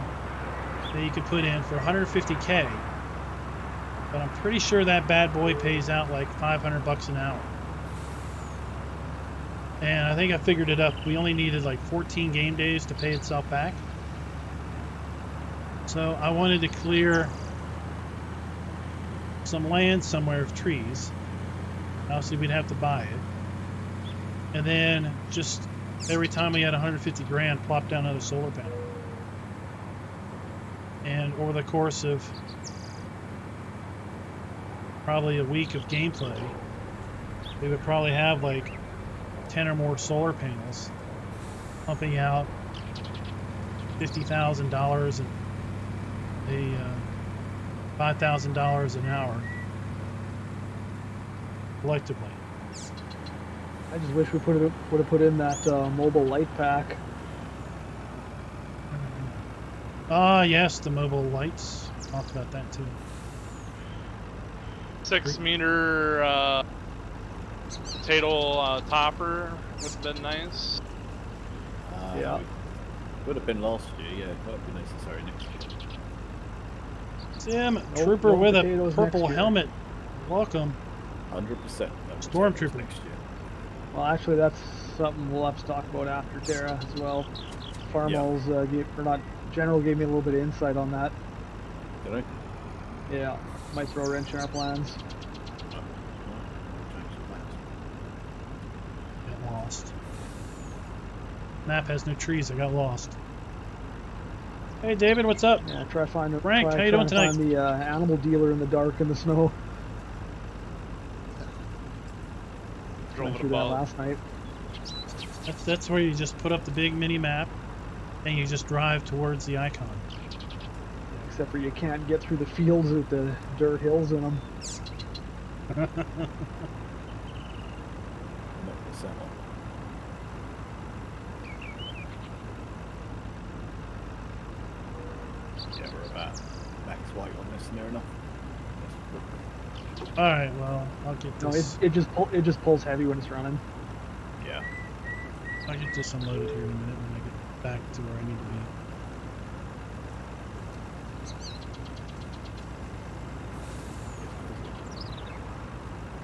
that you could put in for 150K, but I'm pretty sure that bad boy pays out like $500 an hour. And I think I figured it up. We only needed like 14 game days to pay itself back. So I wanted to clear some land somewhere of trees. Obviously, we'd have to buy it. And then just every time we had 150 grand, plop down another solar panel. And over the course of probably a week of gameplay, we would probably have like 10 or more solar panels pumping out $50,000 and $5,000 an hour collectively. I just wish we would have put in that mobile light pack. Ah, yes, the mobile lights. Talked about that too. 6 meter potato topper would have been nice. Yeah. Would have been last year, yeah. Might be necessary next year. Tim, No- trooper no with a potatoes purple next year. helmet. Welcome. 100%. Stormtrooper. next year. Well, actually, that's something we'll have to talk about after Terra as well. Farmall's General gave me a little bit of insight on that. Did I? Yeah, might throw a wrench in our plans. Got lost. Map has no trees. I got lost. Hey, David, what's up? Yeah, try find Frank, how you doing trying to tonight? find the animal dealer in the dark in the snow. Drove Went it through that about. last night. That's where you just put up the big mini map, and you just drive towards the icon. Except for you can't get through the fields with the dirt hills in them. Not the summer. Yeah, we're about max white on this near enough. All right, well, I'll get No, this. it just pulls heavy when it's running. Yeah. I'll get this unloaded here in a minute when I get back to where I need to be.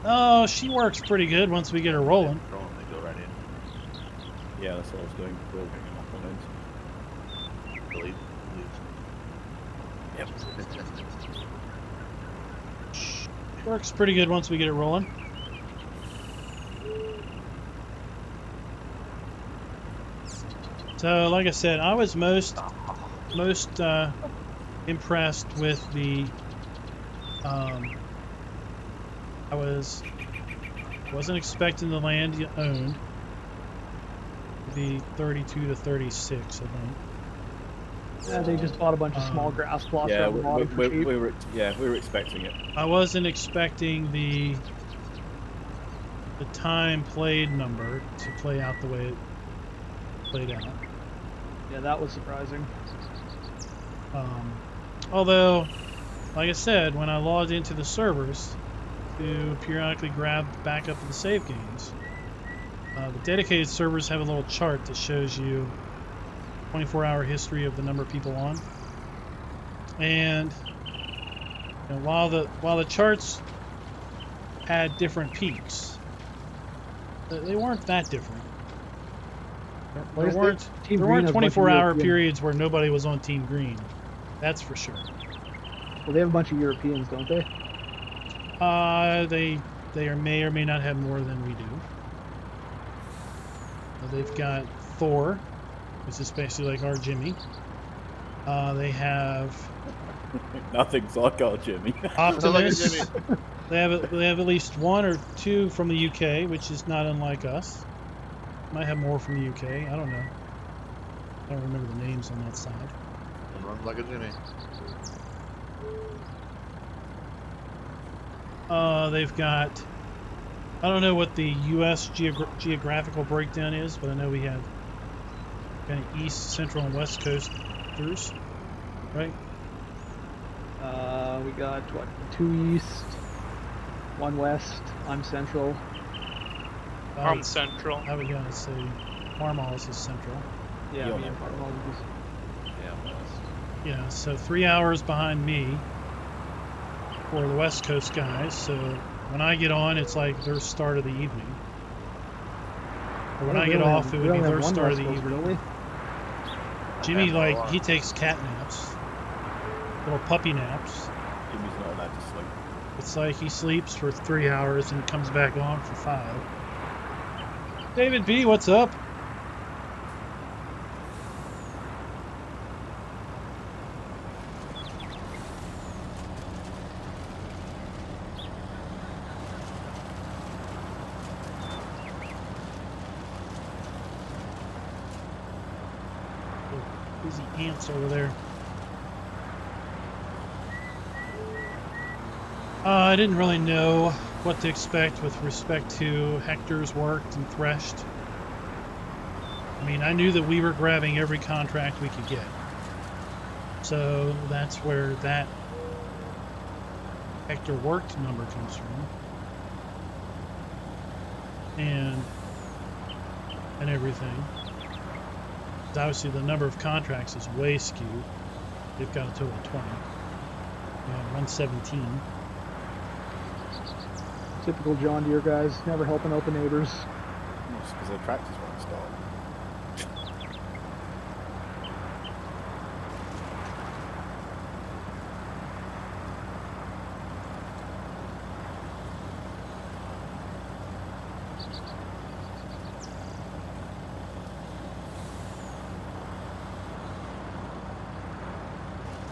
Oh, she works pretty good once we get her rolling. Throw 'em, they go right in. Yeah, that's what I was doing. Building them up on ends. Delete. Yep. Works pretty good once we get it rolling. So, like I said, I was most impressed with the. I wasn't expecting the land you owned to be 32 to 36, I think. Yeah, they just bought a bunch of small grass plots Yeah, around the bottom for cheap. we were expecting it. I wasn't expecting the time played number to play out the way it played out. Yeah, that was surprising. Although, like I said, when I logged into the servers to periodically grab backup of the save games, the dedicated servers have a little chart that shows you 24-hour history of the number of people on. And you know, while the charts had different peaks, they weren't that different. Well, There weren't Team there Green weren't has a bunch of 24-hour European- periods where nobody was on Team Green. That's for sure. Well, they have a bunch of Europeans, don't they? They may or may not have more than we do. They've got Thor, which is basically like our Jimmy. They have Nothing's like our Jimmy. Optimus. Jimmy. They have at least one or two from the UK, which is not unlike us. Might have more from the UK. I don't know. I don't remember the names on that side. And runs like a Jimmy. They've got. I don't know what the U.S. geographical breakdown is, but I know we have kind of East, Central, and West Coast throughs, right? We got, what, 2 east, 1 west, I'm central. I'm central. I would gotta say, Farmall's is Central. Yeah, You'll me and know. Farmall is- Yeah, west. Yeah, so 3 hours behind me for the West Coast guys. So when I get on, it's like their start of the evening. Or when I get off, it would be their start of the evening. Really? Jimmy, Yeah, like, well, he takes cat naps. little puppy naps. Jimmy's not allowed to sleep. It's like he sleeps for 3 hours and comes back on for 5. David B, what's up? Busy ants over there. I didn't really know what to expect with respect to hectares worked and threshed. I mean, I knew that we were grabbing every contract we could get. So that's where that hectare worked number comes from. And everything. Obviously, the number of contracts is way skewed. They've got a total of 20. We have 117. Typical John Deere guys, never helping out the neighbors. Just because their tractors won't start.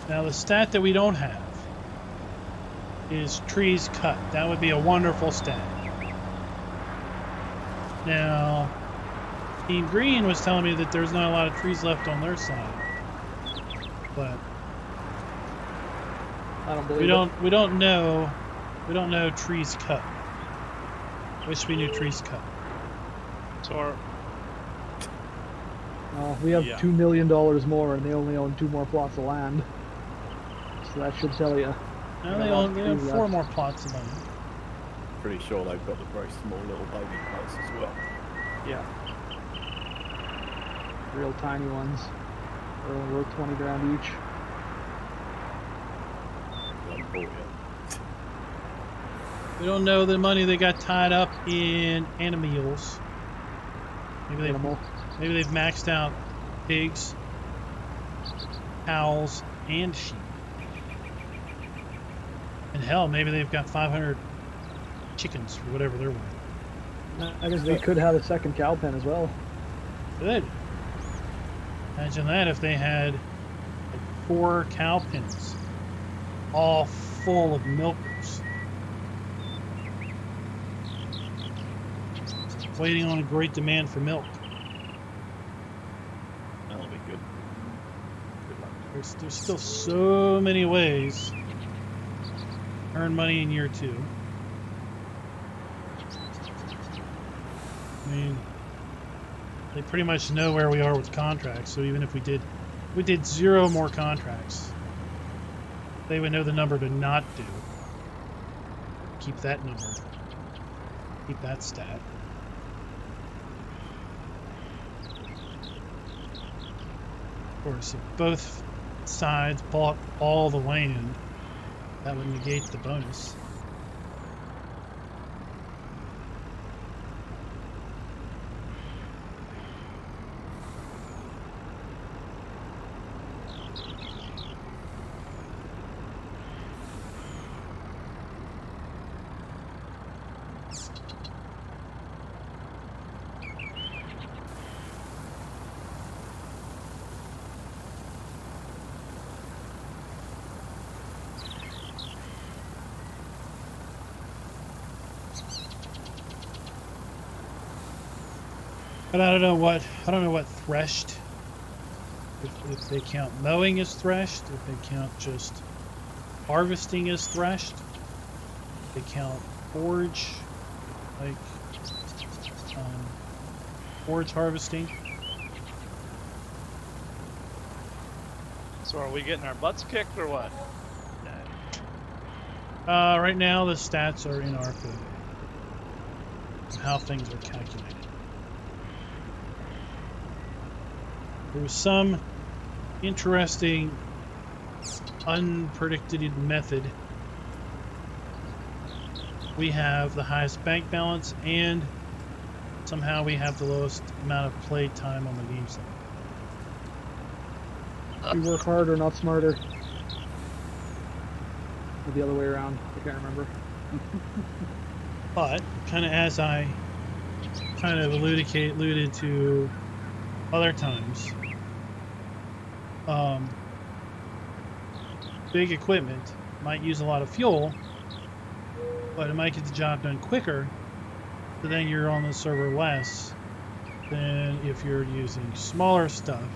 Now, the stat that we don't have is trees cut. That would be a wonderful stat. Now, Team Green was telling me that there's not a lot of trees left on their side, but I don't believe it. we don't know trees cut. Wish we knew trees cut. So We have Yeah. $2 million more, and they only own 2 more plots of land. So that should tell you. Now they own 4 more plots of land. Pretty sure they've got the very small little baby plots as well. Yeah. Real tiny ones. They're only worth 20 grand each. They haven't bought yet. We don't know the money they got tied up in animals. Maybe they've maxed out pigs, cows, and sheep. And hell, maybe they've got 500 chickens or whatever they're worth. I guess they could have a second cow pen as well. Good. Imagine that if they had like 4 cow pens, all full of milkers, waiting on a great demand for milk. That'll be good. Good luck. There's still so many ways to earn money in year 2. I mean, they pretty much know where we are with contracts, so even if we did 0 more contracts, they would know the number to not do. Keep that number. Keep that stat. Of course, if both sides bought all the land, that would negate the bonus. But I don't know what threshed. If they count mowing as threshed, if they count just harvesting as threshed, if they count forage, like forage harvesting. are we getting our butts kicked or what? Right now the stats are in our favor. How things are calculated. There was some interesting, unpredicted method. We have the highest bank balance, and somehow we have the lowest amount of play time on the game side. We work harder, not smarter. or the other way around. I can't remember. But kind of as I kind of alluded to other times, big equipment might use a lot of fuel, but it might get the job done quicker. So then you're on the server less than if you're using smaller stuff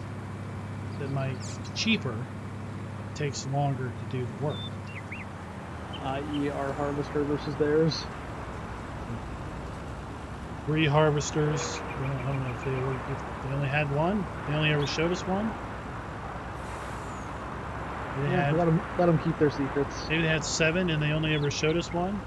that might be cheaper. It takes longer to do the work. I.e. our harvester versus theirs. 3 harvesters. Well, I don't know if they only had one. They only ever showed us one. They Yeah, had, let them keep their secrets. maybe they had 7 and they only ever showed us one.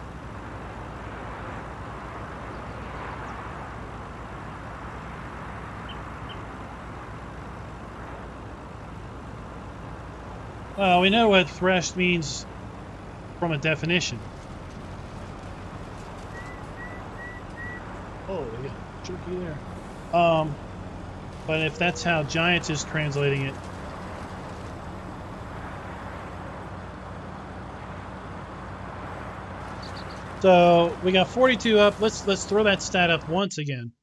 Well, we know what threshed means from a definition. Oh, we got jerky there. But if that's how Giants is translating it, so we got 42 up. Let's throw that stat up once again.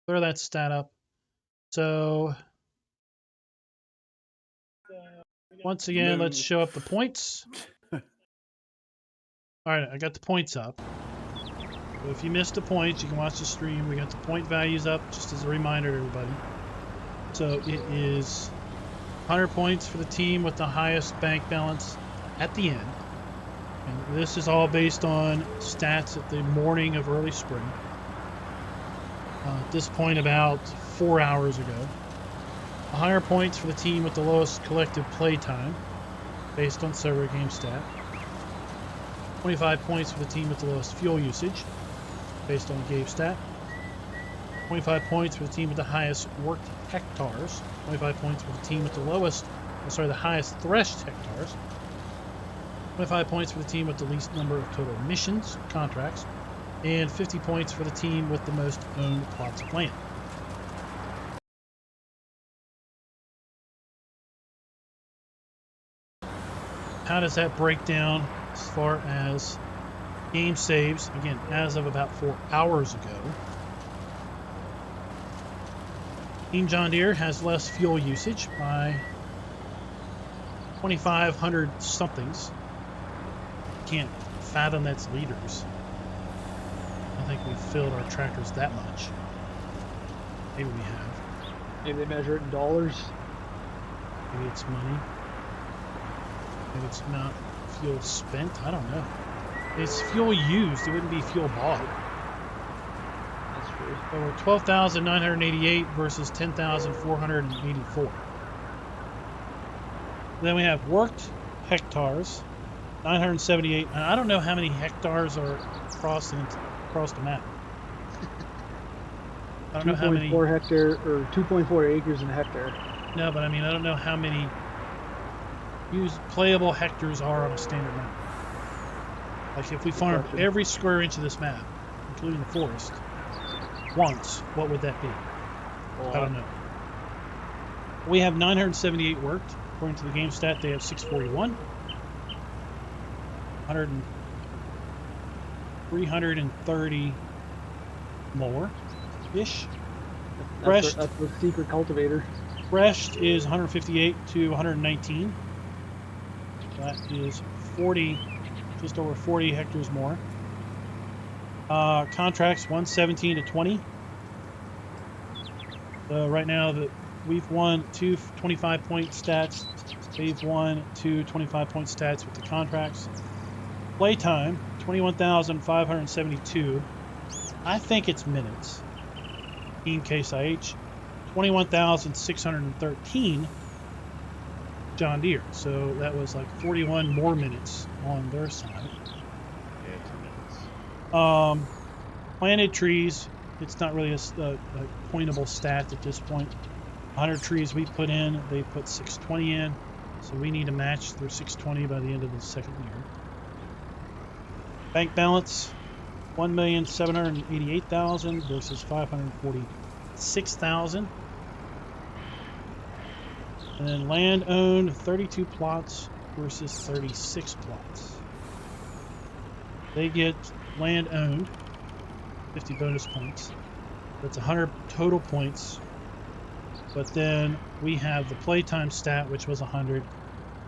Throw that stat up. So once again, let's show up the points. All right, I got the points up. So if you missed the points, you can watch the stream. We got the point values up, just as a reminder to everybody. So it is 100 points for the team with the highest bank balance at the end. And this is all based on stats at the morning of early spring. At this point, about 4 hours ago. 100 points for the team with the lowest collective play time, based on server game stat. 25 points for the team with the lowest fuel usage, based on game stat. 25 points for the team with the highest worked hectares. 25 points for the team with the highest threshed hectares. 25 points for the team with the least number of total missions, contracts, and 50 points for the team with the most owned plots of land. How does that break down as far as game saves? Again, as of about 4 hours ago. Team John Deere has less fuel usage by 2,500 somethings. Can't fathom that's liters. I don't think we've filled our tractors that much. Maybe we have. Maybe they measure it in dollars. Maybe it's money. Maybe it's not fuel spent. I don't know. It's fuel used. It wouldn't be fuel bought. That's true. So we're 12,988 versus 10,484. Then we have worked hectares, 978. And I don't know how many hectares are across the map. I don't know how many. 2.4 hectare or 2.4 acres in a hectare. No, but I mean, I don't know how many playable hectares are on a standard map. Like if we farmed every square inch of this map, including the forest, once, what would that be? I don't know. We have 978 worked. According to the game stat, they have 641. 330 more-ish. That's the secret cultivator. Threshed is 158 to 119. That is 40, just over 40 hectares more. Contracts 117 to 20. So right now we've won 2 25-point stats. They've won 2 25-point stats with the contracts. Playtime 21,572. I think it's minutes. Team Case IH 21,613. John Deere. So that was like 41 more minutes on their side. Yeah, 2 minutes. Planted trees, it's not really a pointable stat at this point. 100 trees we put in, they put 620 in. So we need to match their 620 by the end of the second year. Bank balance, 1,788,000 versus 546,000. And then land owned, 32 plots versus 36 plots. they get land owned, 50 bonus points. That's 100 total points. But then we have the playtime stat, which was 100,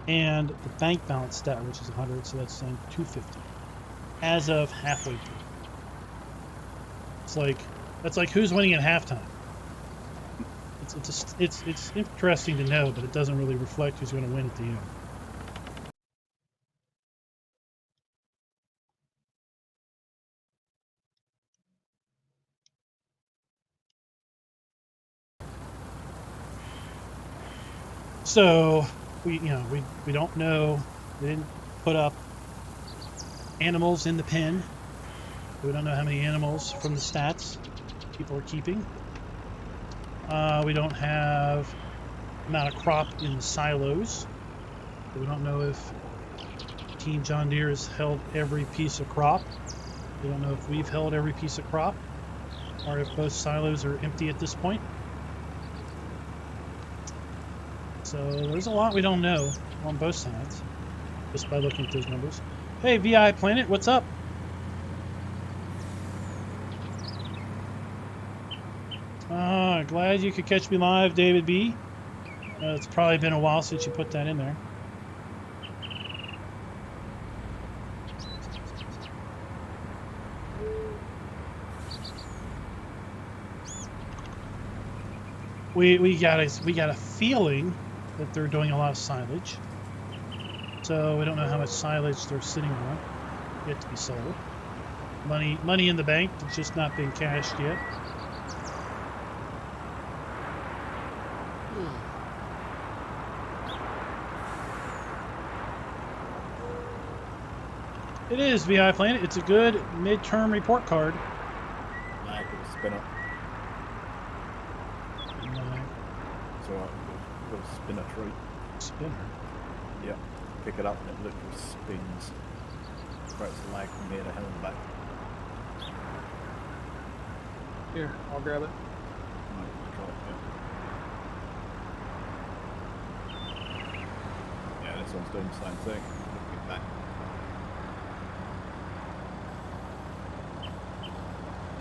and the bank balance stat, which is 100, so that's then 250 as of halfway through. That's like who's winning at halftime. It's interesting to know, but it doesn't really reflect who's going to win at the end. So we don't know. We didn't put up animals in the pen. We don't know how many animals from the stats people are keeping. We don't have amount of crop in the silos. We don't know if Team John Deere has held every piece of crop. We don't know if we've held every piece of crop, or if both silos are empty at this point. So there's a lot we don't know on both sides, just by looking at those numbers. Hey, VI Planet, what's up? Glad you could catch me live, David B. It's probably been a while since you put that in there. We got a feeling that they're doing a lot of silage. So we don't know how much silage they're sitting on yet to be sold. Money in the bank, it's just not been cashed yet. It is VI Planet. It's a good midterm report card. Lag with a spinner. It's alright, we've got a spinner tree. Spinner? Yep. Pick it up and it literally spins. Creates a lag from here to hell and back. Here, I'll grab it. No, try it, yeah. Yeah, this one's doing the same thing. Looking back.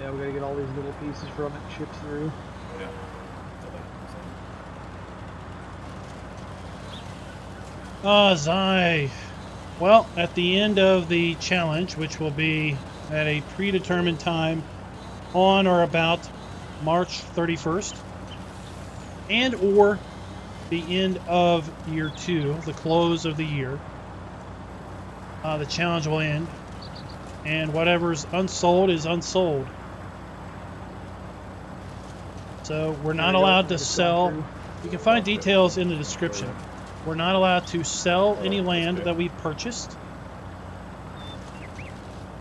Yeah, we gotta get all these little pieces from it shipped through. Oh, yeah. Zai. Well, at the end of the challenge, which will be at a predetermined time on or about March 31st, and or the end of year 2, the close of the year, the challenge will end, and whatever's unsold is unsold. So we're not allowed to sell. You can find details in the description. We're not allowed to sell any land that we've purchased.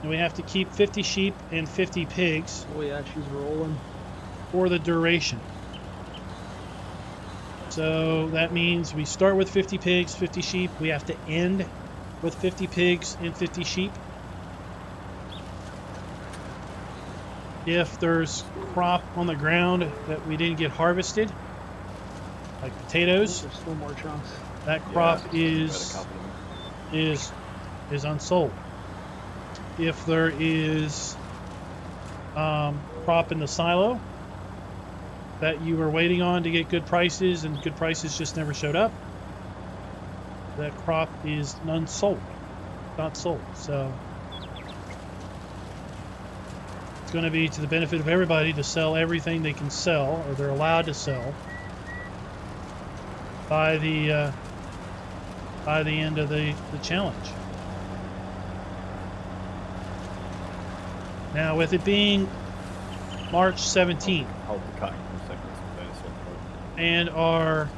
And we have to keep 50 sheep and 50 pigs. Oh yeah, she's rolling. For the duration. So that means we start with 50 pigs, 50 sheep. We have to end with 50 pigs and 50 sheep. If there's crop on the ground that we didn't get harvested, like potatoes, there's still more chunks. that crop is unsold. If there is crop in the silo that you were waiting on to get good prices and good prices just never showed up, that crop is unsold, not sold. So it's going to be to the benefit of everybody to sell everything they can sell, or they're allowed to sell, by the end of the challenge. Now, with it being March 17th, Hold the cutting for a second. and our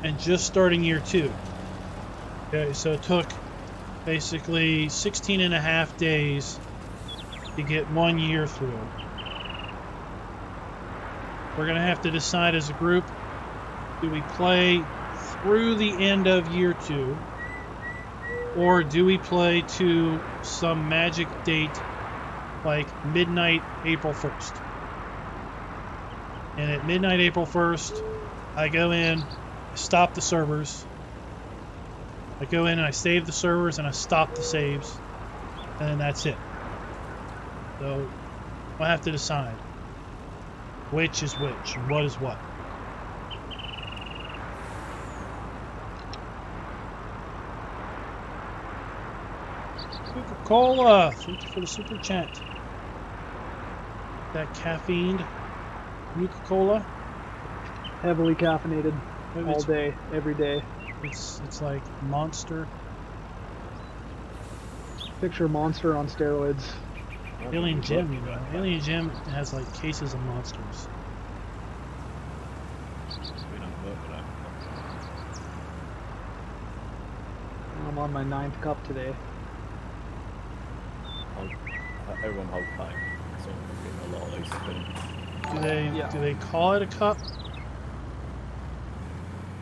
and just starting year 2. Okay, so it took basically 16 and a half days to get 1 year through. We're going to have to decide as a group, do we play through the end of year 2, or do we play to some magic date like midnight April 1st? And at midnight April 1st, I go in, stop the servers, I go in and I save the servers and I stop the saves, and then that's it. So I have to decide which is which and what is what. Coca-Cola, thank you for the super chat. That caffeined Nuka-Cola. Heavily caffeinated all It's- day, every day. It's like Monster. Picture Monster on steroids. Alien Jim, you know. Alien Jim has like cases of monsters. We don't work with that. I'm on my 9th cup today. Everyone hold tight. So we're getting a lot of these. Do they call it a cup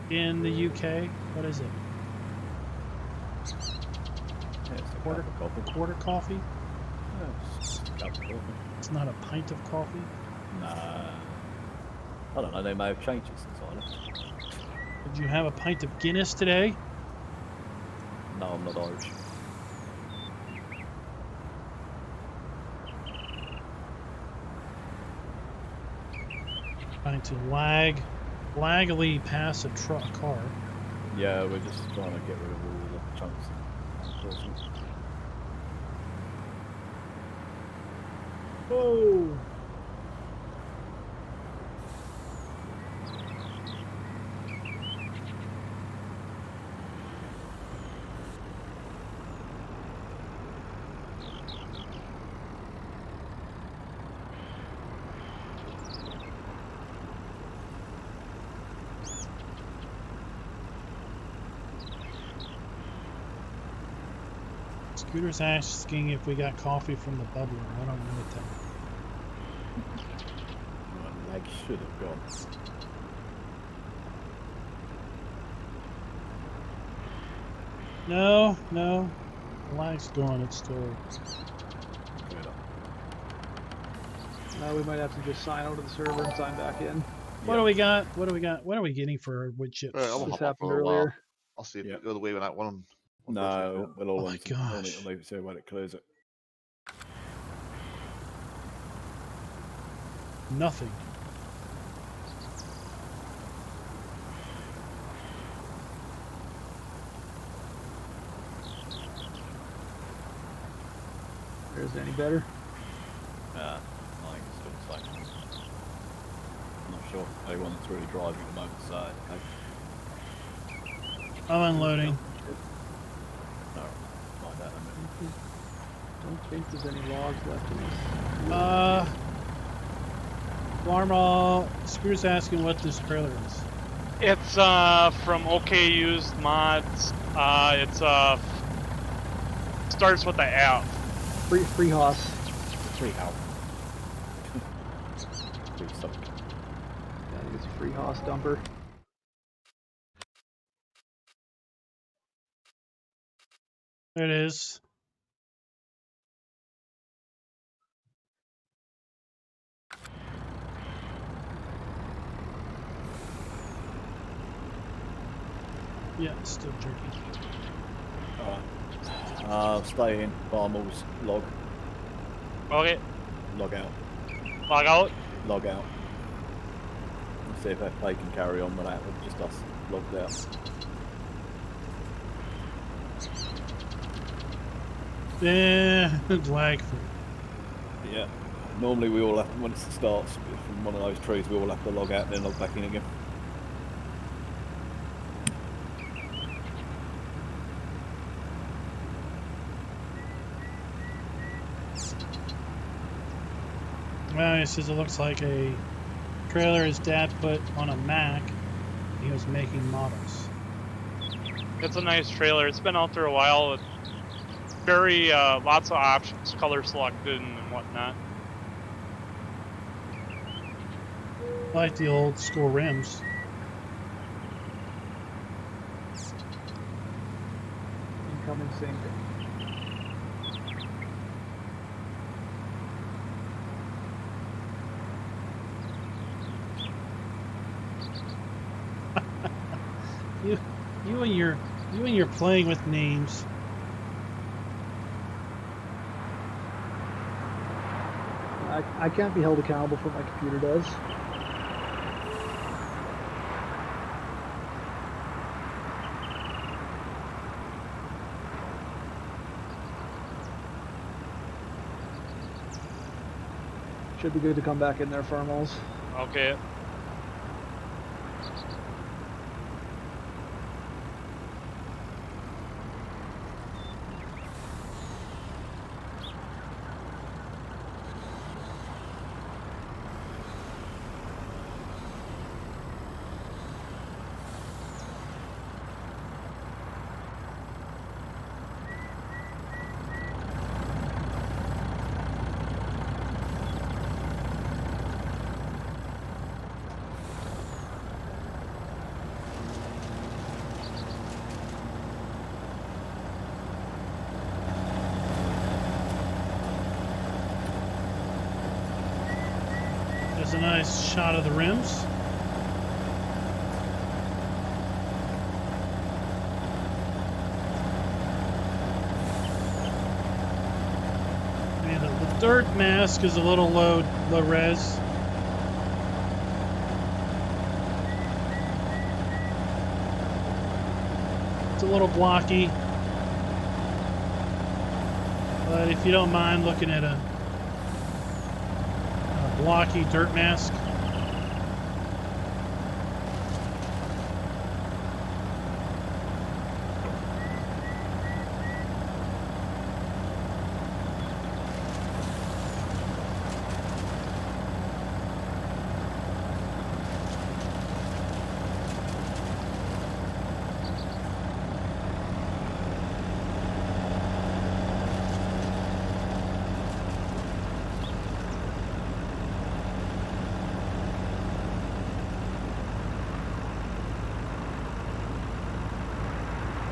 in the UK? What is it? Yeah, it's a Quarter cup of coffee. quarter coffee? Yeah, it's just a cup of coffee. It's not a pint of coffee. Nah. I don't know, they may have changed it since I left. Did you have a pint of Guinness today? No, I'm not Irish. Trying to laggily pass a car. Yeah, we're just trying to get rid of all the chunks and reinforcements. Whoa! Scooter's asking if we got coffee from the bubbler. I don't know what that. My leg should have gone. No. The lag's gone. It's still. Good. We might have to just sign out of the server and sign back in. What do we got? What are we getting for wood chips? Right, I'll This hop on happened for a while. earlier. I'll see if Yeah. we go the way with that one. No, we'll all Oh my on some- we'll need gosh. to leave it so when it clears it. Nothing. Is it any better? I think it's still the same. I'm not sure. Anyone that's really driving at the moment, so okay. I'm unloading. No, find out in a minute. Don't think there's any logs left in this. Warmal, Screw's asking what this trailer is. It's from OK Used Mods. It's starts with the F. Free Haas. 3 out. 3 something. Yeah, I think it's a free Haas dumper. There it is. Yeah, it's still jerky. Stay in. Farmers log Okay, out. log out. Log out. And see if they can carry on without just us logged out. Yeah, lag free. Yeah. Normally we all have, when it starts from one of those trees, we all have to log out and then log back in again. Well, he says it looks like a trailer his dad put on a Mac. He was making models. It's a nice trailer. It's been out there a while. It's very lots of options, color selected and whatnot. I like the old school rims. Incoming sync. You and your You and you're playing with names. I can't be held accountable for what my computer does. Should be good to come back in there, Farmals. Okay. There's a nice shot of the rims. And the dirt mask is a little low res. It's a little blocky. But if you don't mind looking at a blocky dirt mask.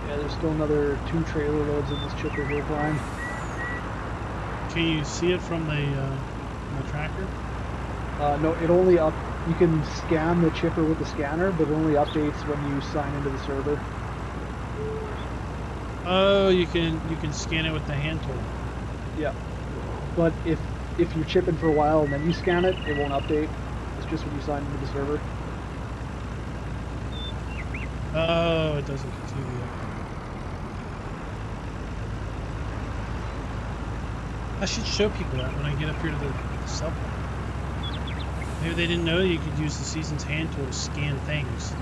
Yeah, there's still another 2 trailer loads in this chipper here, Klein. Can you see it from the tractor? No, it only up. You can scan the chipper with the scanner, but it only updates when you sign into the server. Oh, you can scan it with the hand tool. Yeah, but if you're chipping for a while and then you scan it, it won't update. It's just when you sign into the server. Oh, it doesn't continue. I should show people that when I get up here to the subway. Maybe they didn't know that you could use the Seasons hand tool to scan things.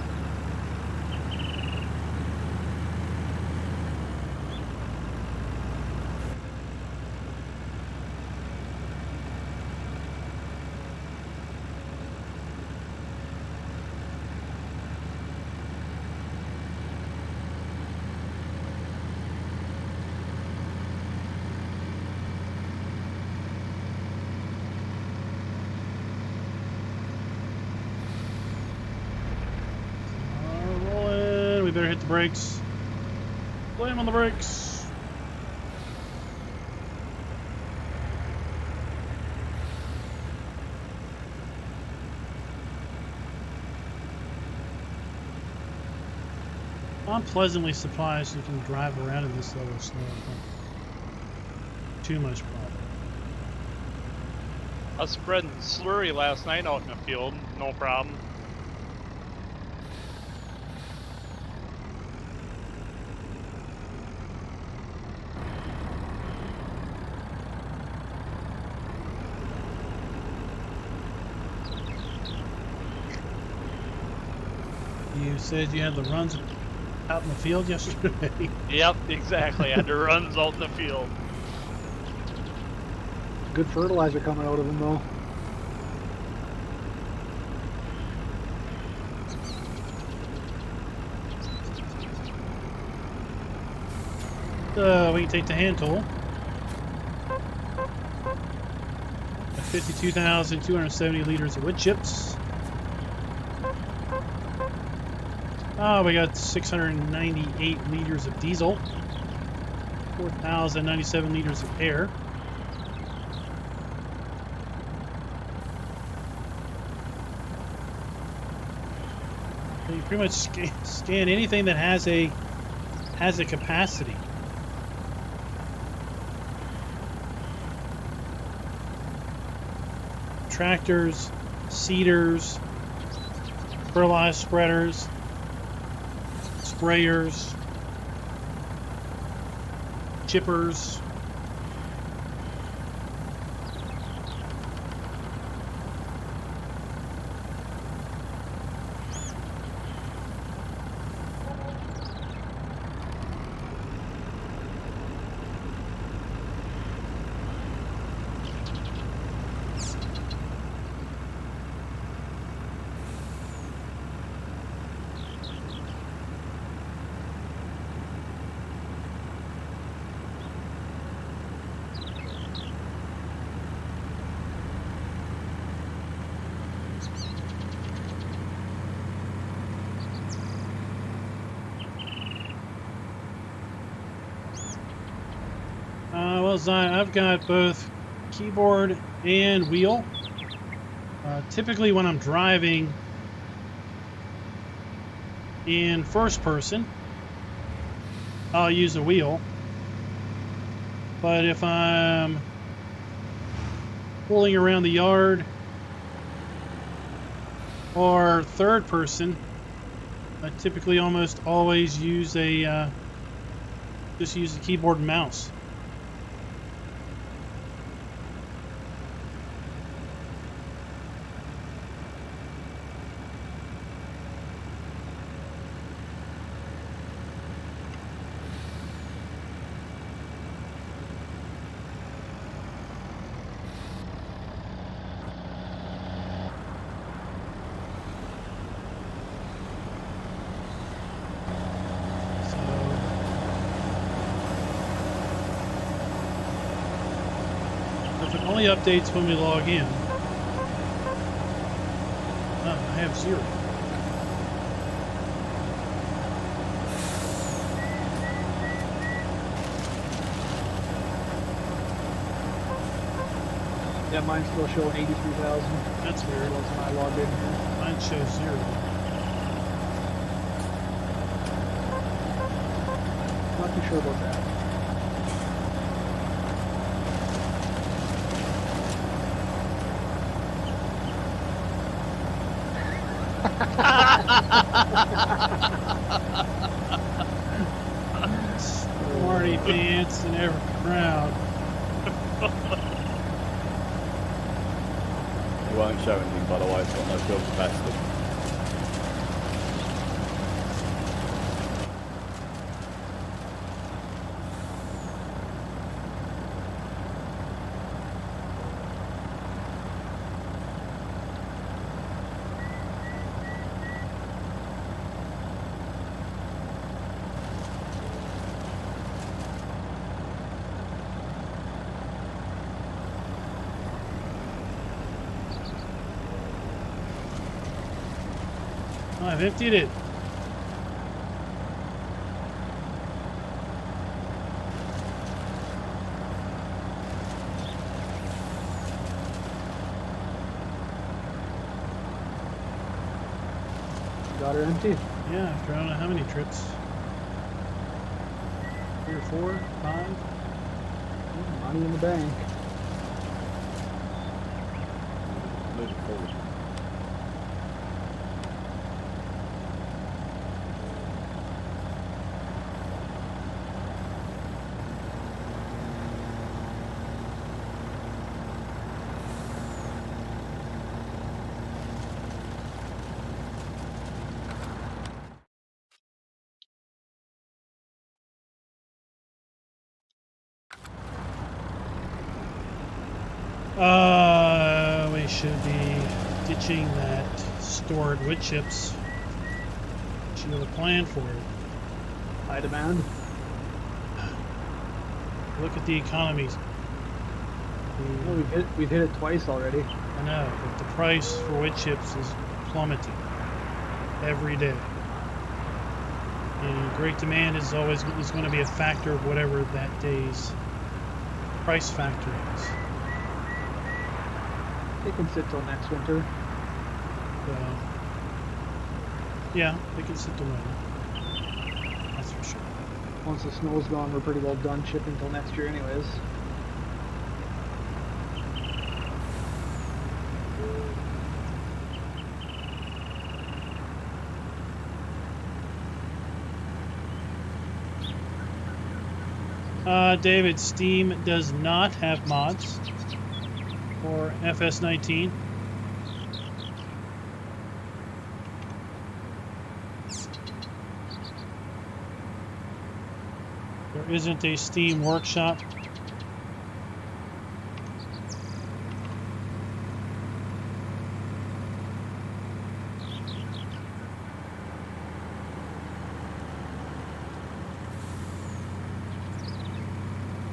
We better hit the brakes. Slam on the brakes. I'm pleasantly surprised you can drive around in this level of snow. Too much problem. I was spreading slurry last night out in the field, no problem. You said you had the runs out in the field yesterday. Yep, exactly. I had to runs out in the field. Good fertilizer coming out of them, though. We can take the hand tool. 52,270 liters of wood chips. Oh, we got 698 liters of diesel. 4,097 liters of air. So you pretty much scan anything that has a has a capacity. Tractors, seeders, fertilizer spreaders, sprayers, chippers. I've got both keyboard and wheel. Typically when I'm driving in first person, I'll use a wheel. But if I'm pulling around the yard or third person, I typically almost always use a just use the keyboard and mouse. If it only updates when we log in. Oh, I have 0. Yeah, mine's still showing 83,000. That's weird. That's when I logged in here. Mine shows 0. Not too sure about that. Smarty pants in every crowd. You won't show anything, by the way. It's got no fuel capacity. I've emptied it. Got her empty. Yeah, after I don't know how many trips. 3 or 4, 5. Money in the bank. Moving forward. We should be ditching that stored wood chips. Should have a plan for it. High demand. Look at the economies. Well, we've hit it twice already. I know, but the price for wood chips is plummeting every day. And great demand is always going to be a factor of whatever that day's price factor is. They can sit till next winter. So, yeah, they can sit the winter. That's for sure. once the snow's gone, we're pretty well done chipping till next year anyways. David, Steam does not have mods for FS19. There isn't a Steam workshop.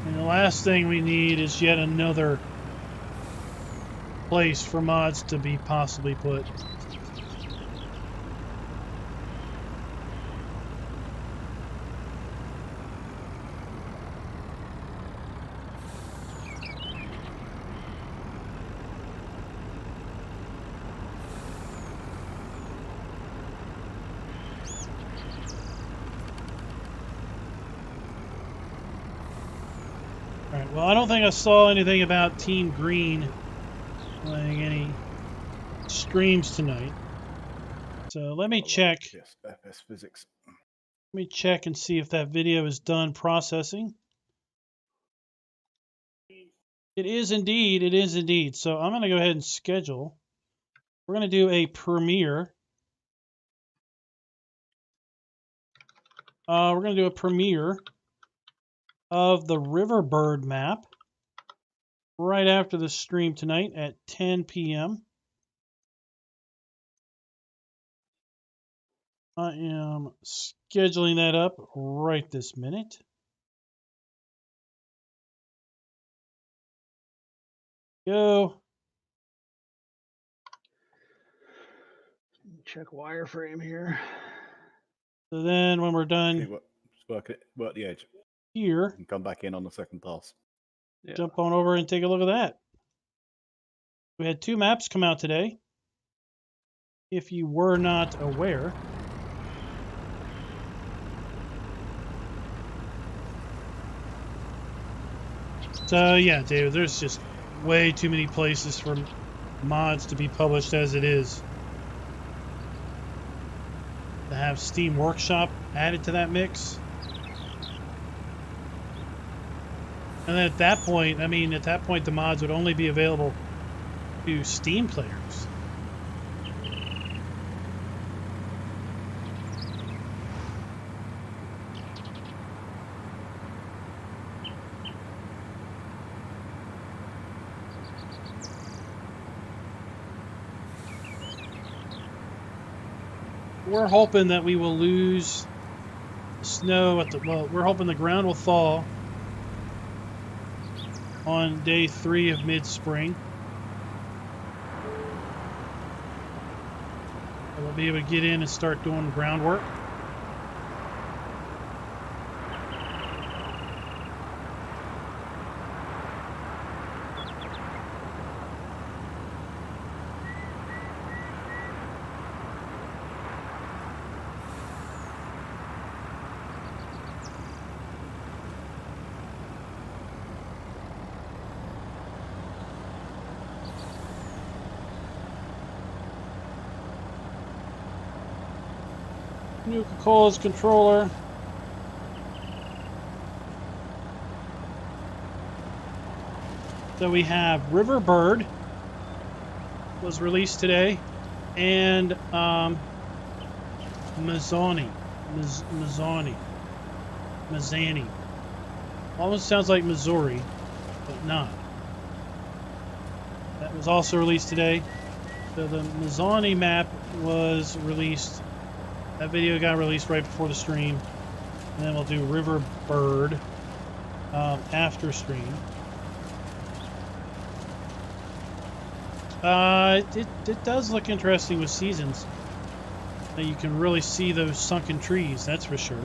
And the last thing we need is yet another place for mods to be possibly put. Alright, well, I don't think I saw anything about Team Green playing any streams tonight. So let me check. Yes, FS Physics. Let me check and see if that video is done processing. It is indeed. It is indeed. So I'm going to go ahead and schedule. We're going to do a premiere. We're going to do a premiere of the Riverbird map right after the stream tonight at 10 p.m. I am scheduling that up right this minute. Go. Check wireframe here. So then when we're done Work the edge here, and come back in on the second pass. Yeah. jump on over and take a look at that. We had 2 maps come out today, if you were not aware. So yeah, David, there's just way too many places for mods to be published as it is. To have Steam Workshop added to that mix. And then at that point, I mean, at that point, the mods would only be available to Steam players. We're hoping that we will lose snow at the, well, we're hoping the ground will thaw on day 3 of mid-spring. We'll be able to get in and start doing groundwork. Nuka-Cola's controller. So we have Riverbird was released today, and Mazzani. Almost sounds like Missouri, but not. That was also released today. So the Mazzani map was released. That video got released right before the stream. And then we'll do Riverbird after stream. It does look interesting with seasons. You can really see those sunken trees, that's for sure.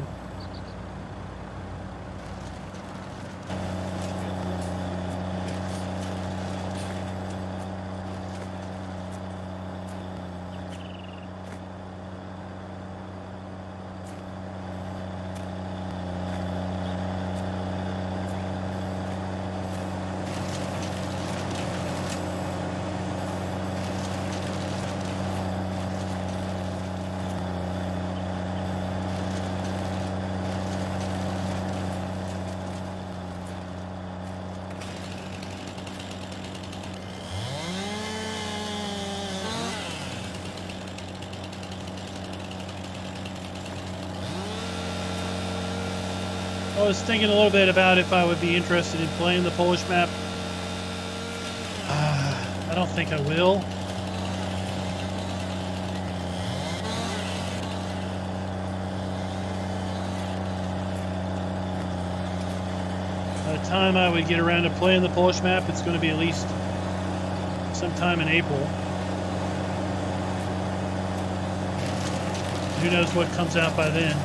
I was thinking a little bit about if I would be interested in playing the Polish map. I don't think I will. By the time I would get around to playing the Polish map, it's going to be at least sometime in April. Who knows what comes out by then.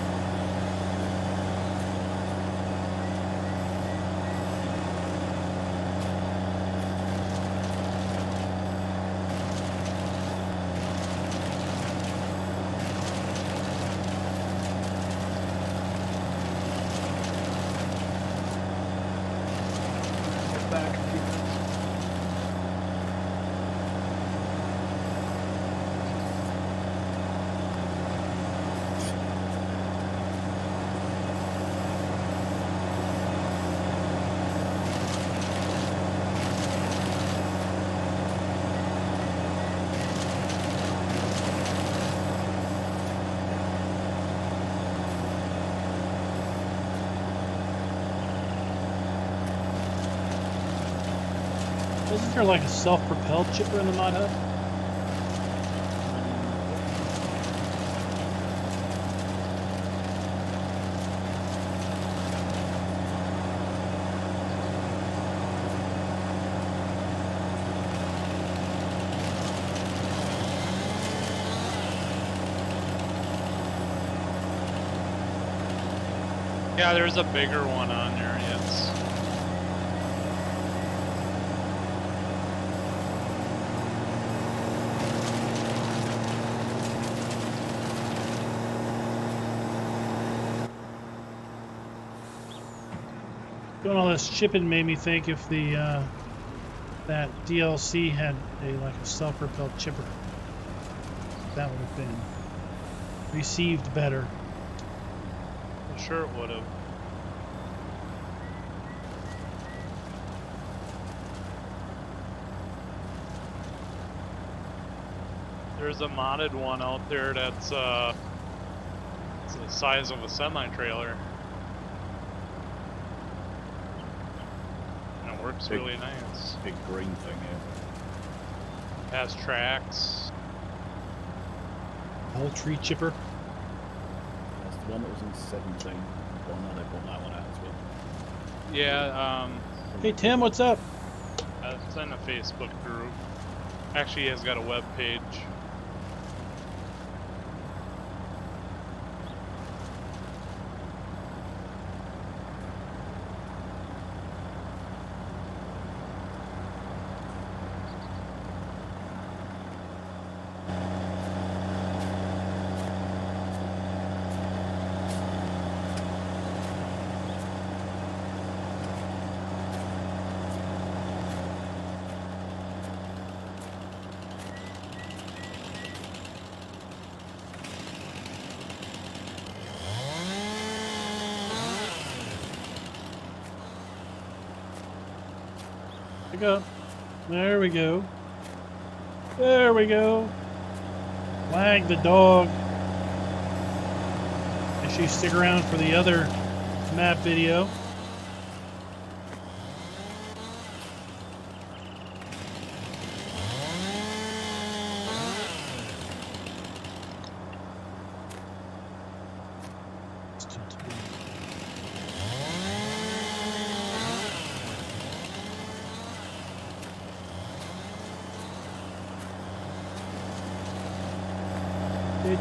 Get back in a few minutes. Isn't there like a self-propelled chipper in the mod hub? Yeah, there's a bigger one on there. Yes. Doing all this chipping made me think if the that DLC had like a self-propelled chipper, that would have been received better. I'm sure it would have. There's a modded one out there that's it's the size of a semi-trailer. And it works Big- really nice. Big green thing here. Has tracks. Whole tree chipper. That's the one that was in 17. Well, no, they brought that one out as well. Yeah, Hey Tim, what's up? it's in a Facebook group. Actually, he has got a web page. Go. There we go. There we go. Wag the dog. Make sure you stick around for the other map video.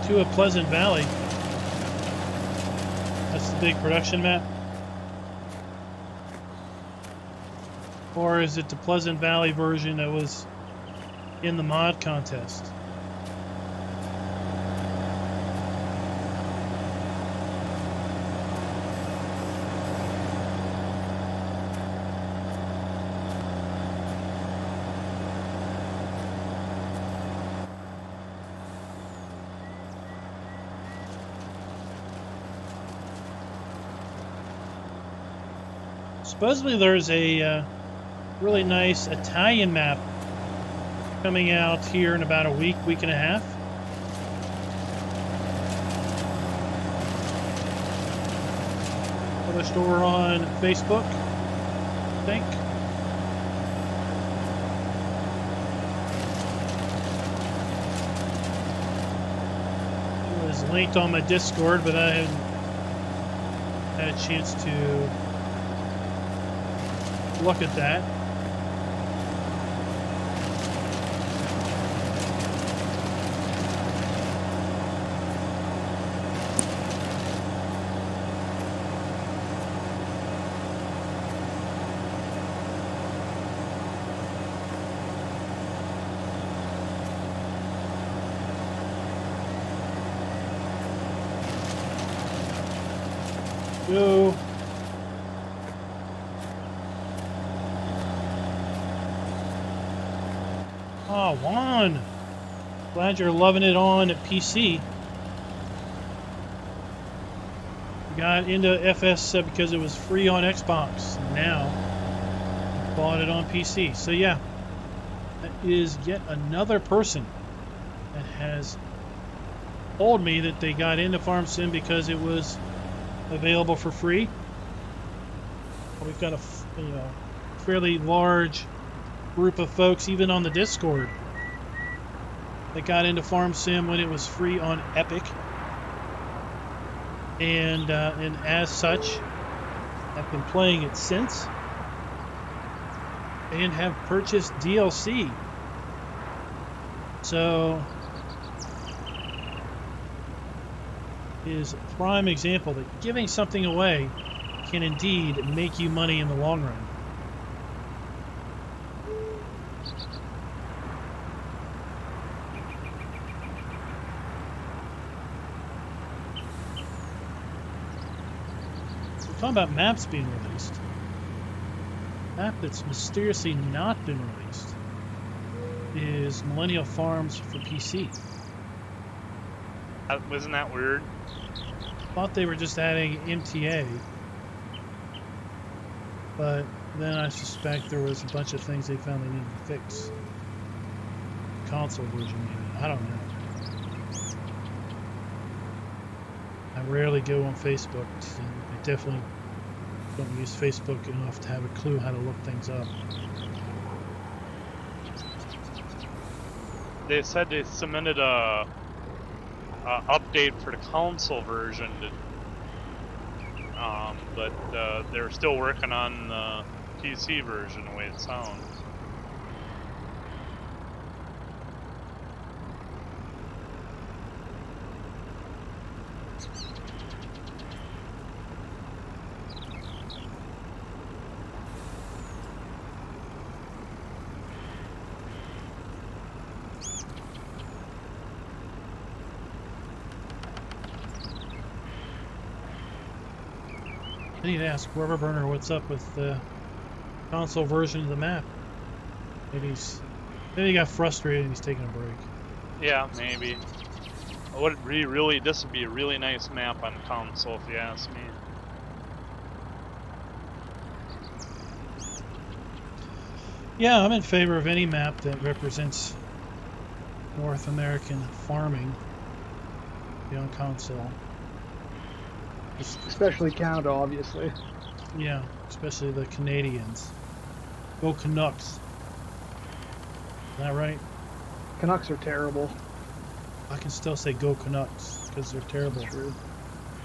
To a Pleasant Valley. That's the big production map. Or is it the Pleasant Valley version that was in the mod contest? Supposedly there's a really nice Italian map coming out here in about a week, week and a half. published over on Facebook, I think. It was linked on my Discord, but I hadn't had a chance to look at that. Go. Oh, Juan. Glad you're loving it on PC. You got into FS because it was free on Xbox. Now, you bought it on PC. So yeah, that is yet another person that has told me that they got into Farm Sim because it was available for free. We've got a fairly large group of folks, even on the Discord, that got into Farm Sim when it was free on Epic, and as such, have been playing it since, and have purchased DLC. So, is a prime example that giving something away can indeed make you money in the long run. We're talking about maps being released. A map that's mysteriously not been released is Millennial Farms for PC. Wasn't that weird? Thought they were just adding MTA, but then I suspect there was a bunch of things they found they needed to fix. Console version, maybe. I don't know. I rarely go on Facebook. I definitely don't use Facebook enough to have a clue how to look things up. They said they submitted a update for the console version, but they're still working on the PC version, the way it sounds. I need to ask Rubberburner what's up with the console version of the map. Maybe he got frustrated and he's taking a break. Yeah, maybe. This would be a really nice map on console, if you ask me. Yeah, I'm in favor of any map that represents North American farming on console. Especially Canada, obviously. Yeah, especially the Canadians. Go Canucks. Is that right? Canucks are terrible. I can still say go Canucks because they're terrible. That's true.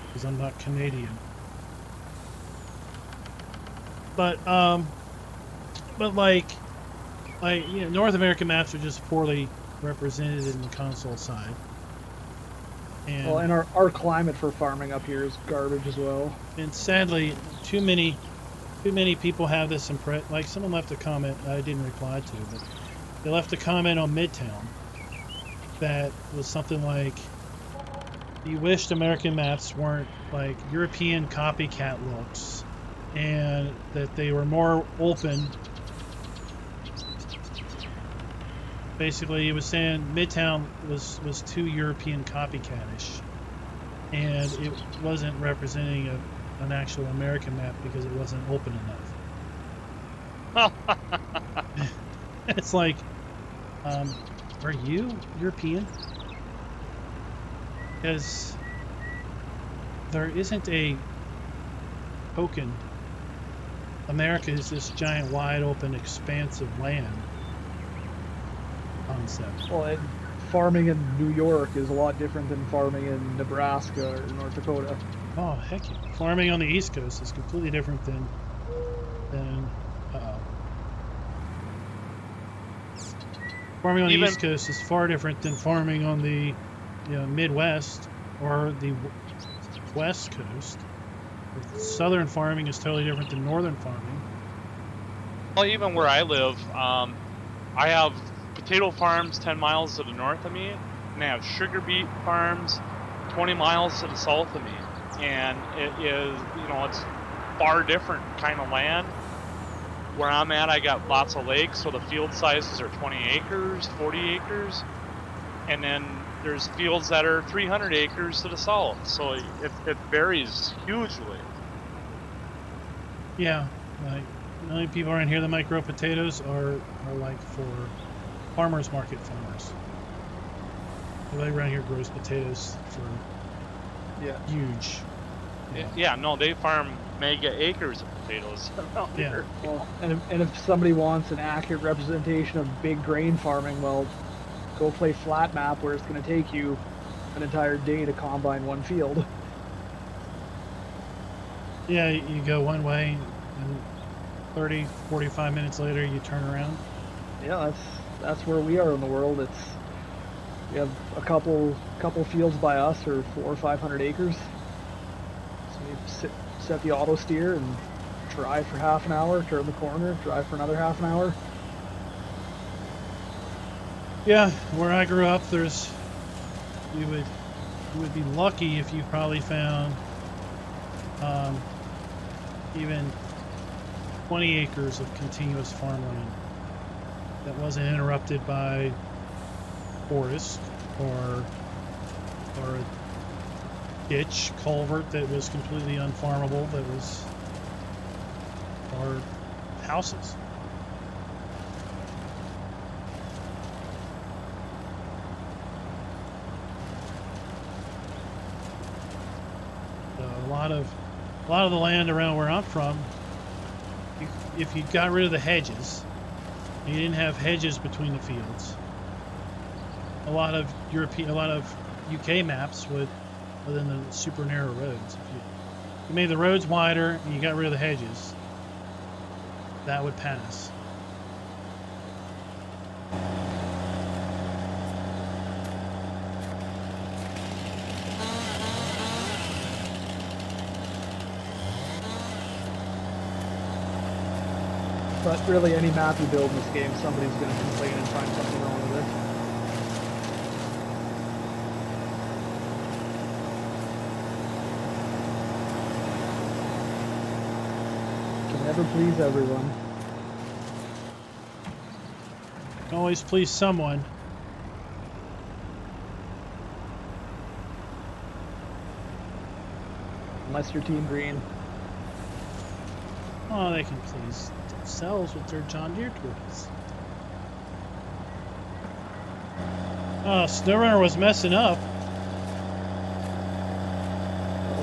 Because I'm not Canadian. But like North American maps are just poorly represented in the console side. And our climate for farming up here is garbage as well. And sadly, too many people have this impression. Like someone left a comment I didn't reply to, but they left a comment on Midtown that was something like, "You wished American maps weren't like European copycat looks, and that they were more open." Basically, he was saying Midtown was too European copycatish, and it wasn't representing an actual American map because it wasn't open enough. It's like, are you European? Because there isn't a token. America is this giant, wide open, expansive land concept. Well, and farming in New York is a lot different than farming in Nebraska or North Dakota. Oh, heck yeah. Farming on the East Coast is completely different than farming on the East Coast is far different than farming on the Midwest or the West Coast. Southern farming is totally different than northern farming. Well, even where I live, I have potato farms 10 miles to the north of me, and I have sugar beet farms 20 miles to the south of me. And it is, it's far different kind of land. Where I'm at, I got lots of lakes, so the field sizes are 20 acres, 40 acres. And then there's fields that are 300 acres to the south, so it varies hugely. Yeah, like the only people around here that might grow potatoes are like for farmers market farmers. Everybody around here grows potatoes for huge. Yeah, no, they farm mega acres of potatoes around here. Well, and if somebody wants an accurate representation of big grain farming, well, go play flat map where it's going to take you an entire day to combine one field. Yeah, you go one way and 30, 45 minutes later you turn around. Yeah, that's where we are in the world. We have a couple fields by us are 400 or 500 acres. So you set the auto steer and drive for half an hour, turn the corner, drive for another half an hour. Yeah, where I grew up, you would be lucky if you probably found even 20 acres of continuous farmland that wasn't interrupted by forest or a ditch culvert that was completely unfarmable, that was, or houses. A lot of the land around where I'm from, if you got rid of the hedges, you didn't have hedges between the fields. A lot of UK maps would, other than the super narrow roads, if you made the roads wider and you got rid of the hedges, that would pass. But really, any map you build in this game, somebody's going to complain and find something wrong with it. Can never please everyone. Can always please someone. Unless you're Team Green. Oh, they can please themselves with their John Deere tools. Oh, SnowRunner was messing up.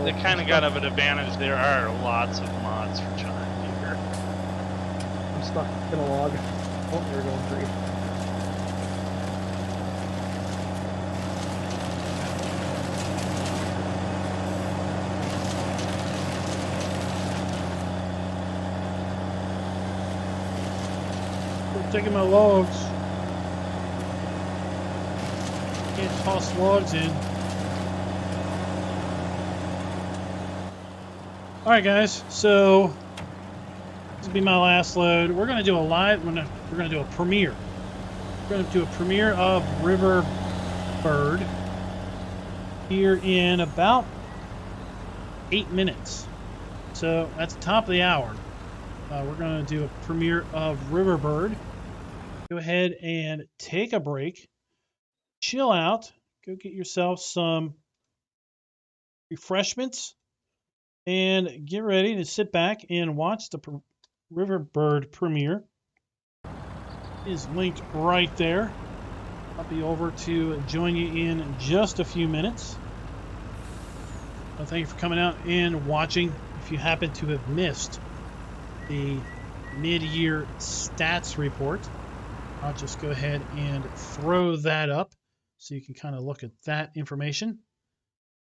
They kind of got an advantage. There are lots of mods for John Deere. I'm stuck in a log. Oh, there we go, free. Taking my logs. Can't toss logs in. Alright guys, so this will be my last load. We're gonna do a live, we're gonna do a premiere. We're gonna do a premiere of River Bird here in about 8 minutes. So that's the top of the hour. We're gonna do a premiere of River Bird. Go ahead and take a break, chill out, go get yourself some refreshments, and get ready to sit back and watch the River Bird premiere. It is linked right there. I'll be over to join you in just a few minutes. Well, thank you for coming out and watching. If if you happen to have missed the mid-year stats report, I'll just go ahead and throw that up so you can kind of look at that information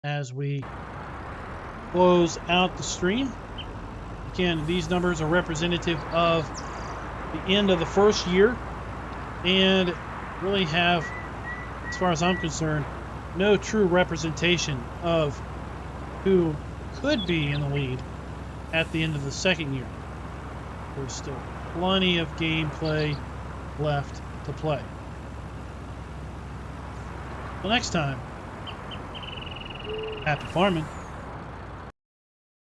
as we close out the stream. Again, these numbers are representative of the end of the first year and really have, as far as I'm concerned, no true representation of who could be in the lead at the end of the second year. There's still plenty of gameplay left to play. Till next time, happy farming.